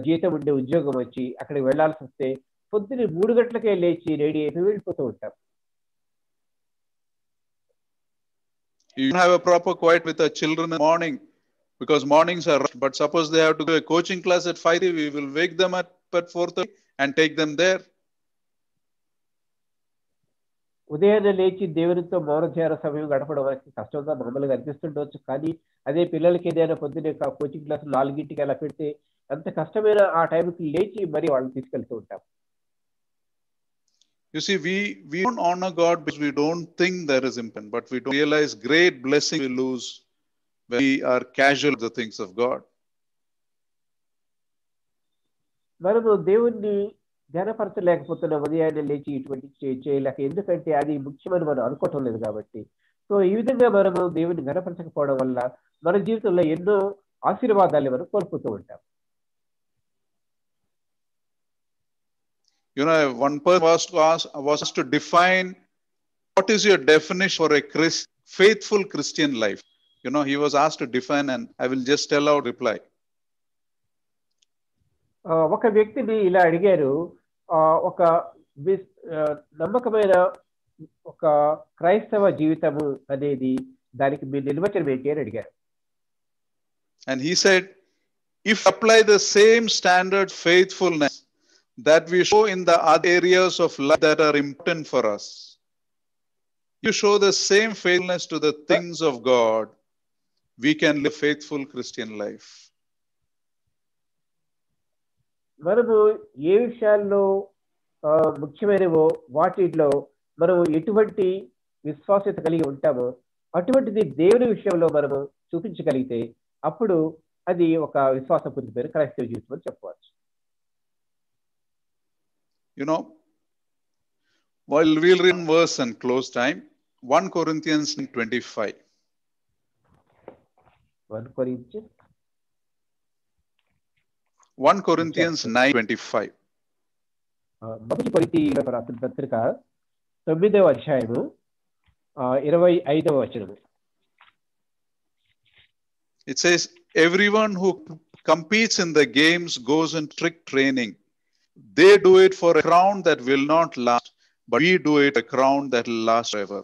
జీతం ఉండే ఉద్యోగం వచ్చి అక్కడికి వెళ్లాల్సి వస్తే పొద్దున్న 3 గంటలకే లేచి రెడీ అయిపోయి వెళ్ళిపోతూ ఉంటాం. You don't have a proper quiet with the children in the morning because mornings are rushed. But suppose they have to go to a coaching class at 5:30, we will wake them at 4:30 and take them there. ఉదయాన్నే లేచి దేవునితో మౌనధ్యాన సమయం గడపడం వరకు కష్టంగా మామూలుగా అనిపిస్తుండవచ్చు. కానీ అదే పిల్లలకి ఏదైనా పొద్దున్నే కోచింగ్ క్లాస్ 4ంటికి అలా పెడితే అంత కష్టమైన ఆ టైంకి లేచి మరి వాళ్ళని తీసుకెళ్తూ ఉంటాం. You see, we don't honor God because we don't think there is important, but we don't realize great blessing we lose when we are casual of the things of God. మనము దేవుణ్ణి ఘనపరచలేకపోతున్న ఉదయాన్నే లేచి ఇటువంటి చేయలేక, ఎందుకంటే అది ముఖ్యమని మనం అనుకోవటం లేదు కాబట్టి. సో ఈ విధంగా మనము దేవుని ఘనపరచకపోవడం వల్ల మన జీవితంలో ఎన్నో ఆశీర్వాదాలు మనం కోల్పోతూ ఉంటాం. You know, one person was asked to define what is your definition for a faithful Christian life. You know, he was asked to define, and I will just tell out reply. ఒక వ్యక్తిని ఇలా అడిగారు, ఒక నమ్మకమైన ఒక క్రైస్తవ జీవితము అనేది దానికి మీరు నిర్వచనం ఏంటి అని అడిగారు. And he said, if apply the same standard faithfulness that we show in the other areas of life that are important for us, you show the same faithfulness to the things of God, we can live faithful Christian life. మనము ఏ విషయాల్లో ముఖ్యమైనవో వాటిలో మనం ఎటువంటి విశ్వాసత కలిగి ఉంటామో అటువంటిది దేవుని విషయంలో మనము చూపించగలిగితే అప్పుడు అది ఒక విశ్వాసపూరితమైన క్రైస్తవ జీవితం అని చెప్పవచ్చు. You know, while we'll read verse and close time, 1 Corinthians 25. 1 Corinthians 9:25. మొదటి కొరింథీయులకు రాసిన పత్రిక 9వ అధ్యాయము 25వ వచనము. It says, everyone who competes in the games goes in strict training. They do it for a crown that will not last, but we do it a crown that will last forever.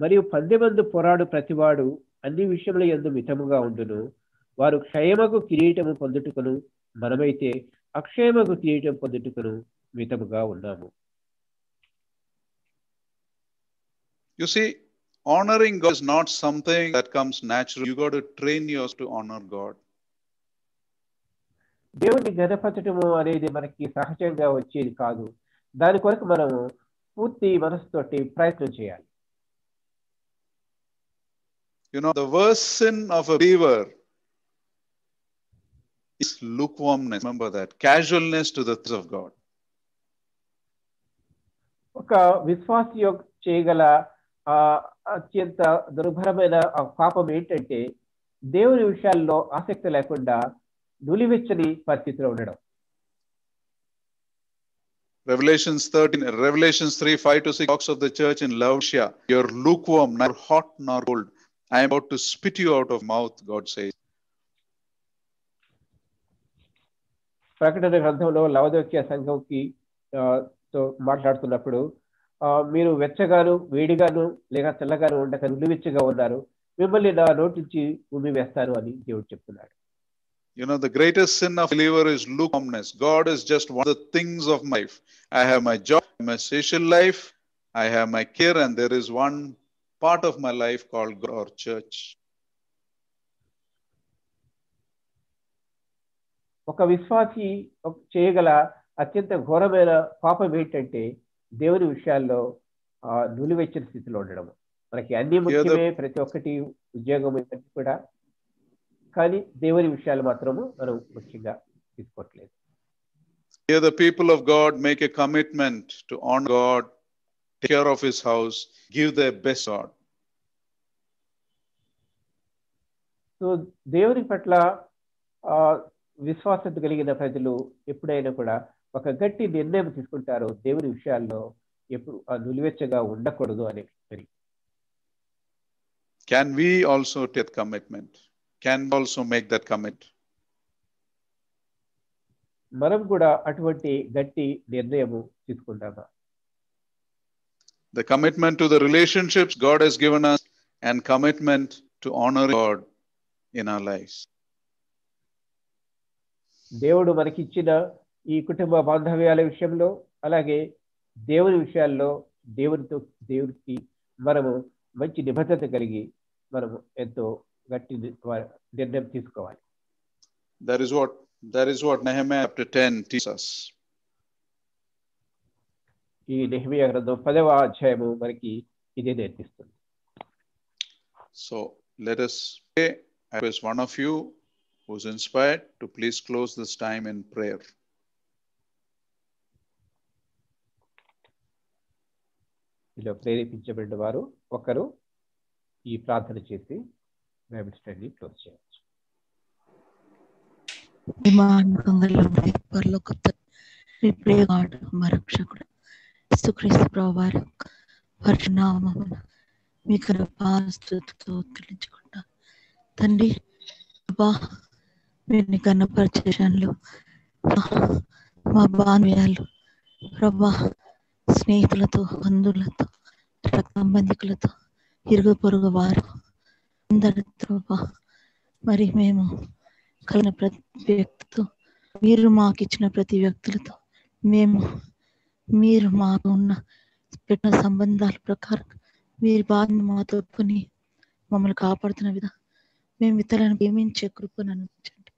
మరియు పందెమందు పోరాడు ప్రతివాడు అన్ని విషయముల యందు మితముగా ఉండును. వారు క్షయమగు కిరీటము పొందుటకును, మనమైతే అక్షయమగు కిరీటం పొందుటకును మితముగా ఉన్నాము. You see, honoring God is not something that comes naturally. You got to train yourself to honor God. దేవుని గణపరచటము అనేది మనకి సహజంగా వచ్చేది కాదు. దాని కొరకు మనము పూర్తి మనసుతోటి ప్రయత్నం చేయాలి. You know, the worst sin of a believer is lukewarmness. Remember that. Casualness to the things of God. ఒక విశ్వాసి చేయగల అత్యంత దుర్భరమైన పాపం ఏంటంటే దేవుని విషయాల్లో ఆసక్తి లేకుండా నులివెచ్చని పరిస్థితిలో ఉండడం. Revelations 3:5-6 talks of the church in Laodicea. You're lukewarm, neither hot nor cold. I am about to spit you out of mouth, God says. ప్రకటన గ్రంథంలో లవదోకియా సంఘంకి తో మాట్లాడుతున్నప్పుడు మీరు వెచ్చగాను వేడిగాను లేక చల్లగాను ఉండక నులివెచ్చగా ఉన్నారు, మిమ్మల్ని నా నోటి నుంచి ఉమ్మి వేస్తాను అని దేవుడు చెప్తున్నాడు. You know, the greatest sin of a believer is lukewarmness. God is just one of the things of my life. I have my job, my social life, I have my care, and there is one part of my life called God or church. ఒక విశ్వాసి చేయగల అత్యంత ఘోరమైన పాపం ఏంటంటే దేవుని విషయాల్లో నులివెచ్చని స్థితిలో ఉండడం. మనకి అన్ని ముఖ్యమే, ప్రతి ఒక్కటి ఉద్యోగం కూడా, కానీ దేవుని విషయాలు మాత్రము మనం ముఖ్యంగా తీసుకోవట్లేదు. Here the people of God make a commitment to honor God, take care of his house, give their best God. So దేవుని పట్ల విశ్వాసత కలిగిన ప్రజలు ఎప్పుడైనా కూడా ఒక గట్టి నిర్ణయం తీసుకుంటారు, దేవుని విషయాల్లో ఎప్పుడు నులివెచ్చగా ఉండకూడదు అని. Can we also take commitment? Can we also make that commit? మనం కూడా అటువంటి గట్టి నిర్ణయము తీసుకుంటామా? The commitment to the relationships God has given us and commitment to honor God in our lives. దేవుడు మనకిచ్చిన ఈ కుటుంబ బాంధవ్యాల విషయంలో, అలాగే దేవుని విషయాల్లో దేవుడికి మనము మంచి నిబద్ధత కలిగి మనము ఎంతో గట్టి నిర్ణయం తీసుకోవాలి. That is what Nehemiah chapter 10 teaches us. ఈ నెహెమీయా గ్రంథం 10వ అధ్యాయము మనకి ఇదే నేర్పిస్తుంది. So let us pray. I request one of you who's inspired to please close this time in prayer. ఇలా ప్రేరేపించబడిన వారు ఒకరు ఈ ప్రార్థన చేసి బైబిల్ స్టడీ క్లోజ్ చేయవచ్చు. రక్షకుడు యేసుక్రీస్తు ప్రభువారి పరిశుద్ధనామమున మీ కృపాస్తుతితో తెలుసుకుంటా తండ్రి. ప్రభా, మీరు కన్నపరిచయంలో మా బాంధవ్యాలు ప్రభా, స్నేహితులతో, బంధువులతో, రక్త సంబంధికులతో, ఇరుగు పొరుగు వారు అందరితో మరి మేము కలిగిన ప్రతి వ్యక్తితో, మీరు మాకు ఇచ్చిన ప్రతి వ్యక్తులతో మీరు మాకు ఉన్న పెట్టిన సంబంధాల ప్రకారం మీరు బాధను మాతో కొని మమ్మల్ని కాపాడుతున్న విధంగా మేము ఇతరులను ప్రేమించే కృపను అందించండి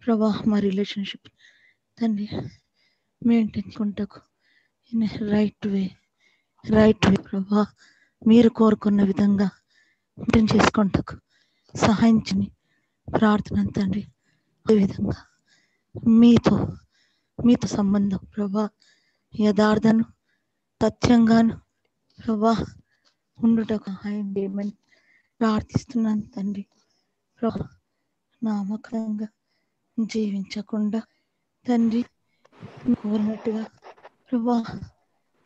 ప్రభా. మా రిలేషన్షిప్ తండ్రి మెయింటైన్ కుంటకు రైట్ వే ప్రభా, మీరు కోరుకున్న విధంగా మెయింటైన్ చేసుకుంటకు సహాయించని ప్రార్థన తండ్రి. అదేవిధంగా మీతో సంబంధం ప్రభా, యథార్థను సత్యంగాను ప్రభా ఉండుటకు సహాయం చేయమని ప్రార్థిస్తున్నాను తండ్రి. ప్రభా నామకంగా జీవించకుండా తండ్రి కోరినట్టుగా ప్రభా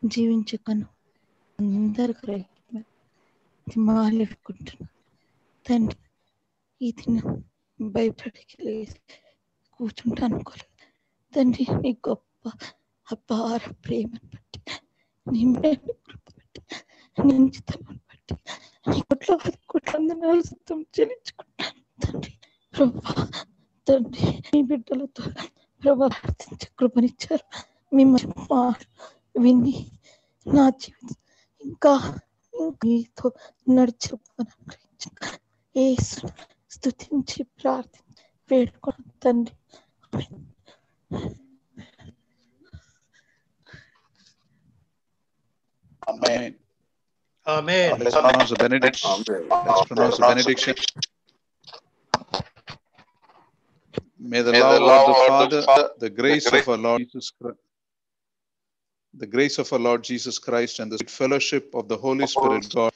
జీవించకను అందరికీ మాలేకుంటున్నాను తండ్రి. ఈ దినం భయపడికి కూర్చుంటాను అనుకోలేదు తండ్రి. నీ గొప్ప అపార ప్రేమను బట్టి, నీ కృప బట్టి, నీ చిత్తమును బట్టి నీ కోట్ల సత్యం చెల్లించుకుంటాను తండ్రి. ప్రభా తండ్రి మీ బిడ్డలతో ప్రభా ప్రార్థించే కృపనిచ్చారు. మిమ్మల్ని విని నా జీవితం ఇంకా మీతో నడిచే యేసును స్తుతించి ప్రార్థించి వేడుకోను తండ్రి. Amen. Amen. Let's pronounce the benediction. Let's pronounce the benediction. May the love of the Father, the grace of our Lord Jesus Christ, the grace of our Lord Jesus Christ, and the sweet fellowship of the Holy Spirit, God,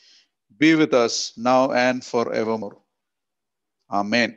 be with us now and forevermore. Amen.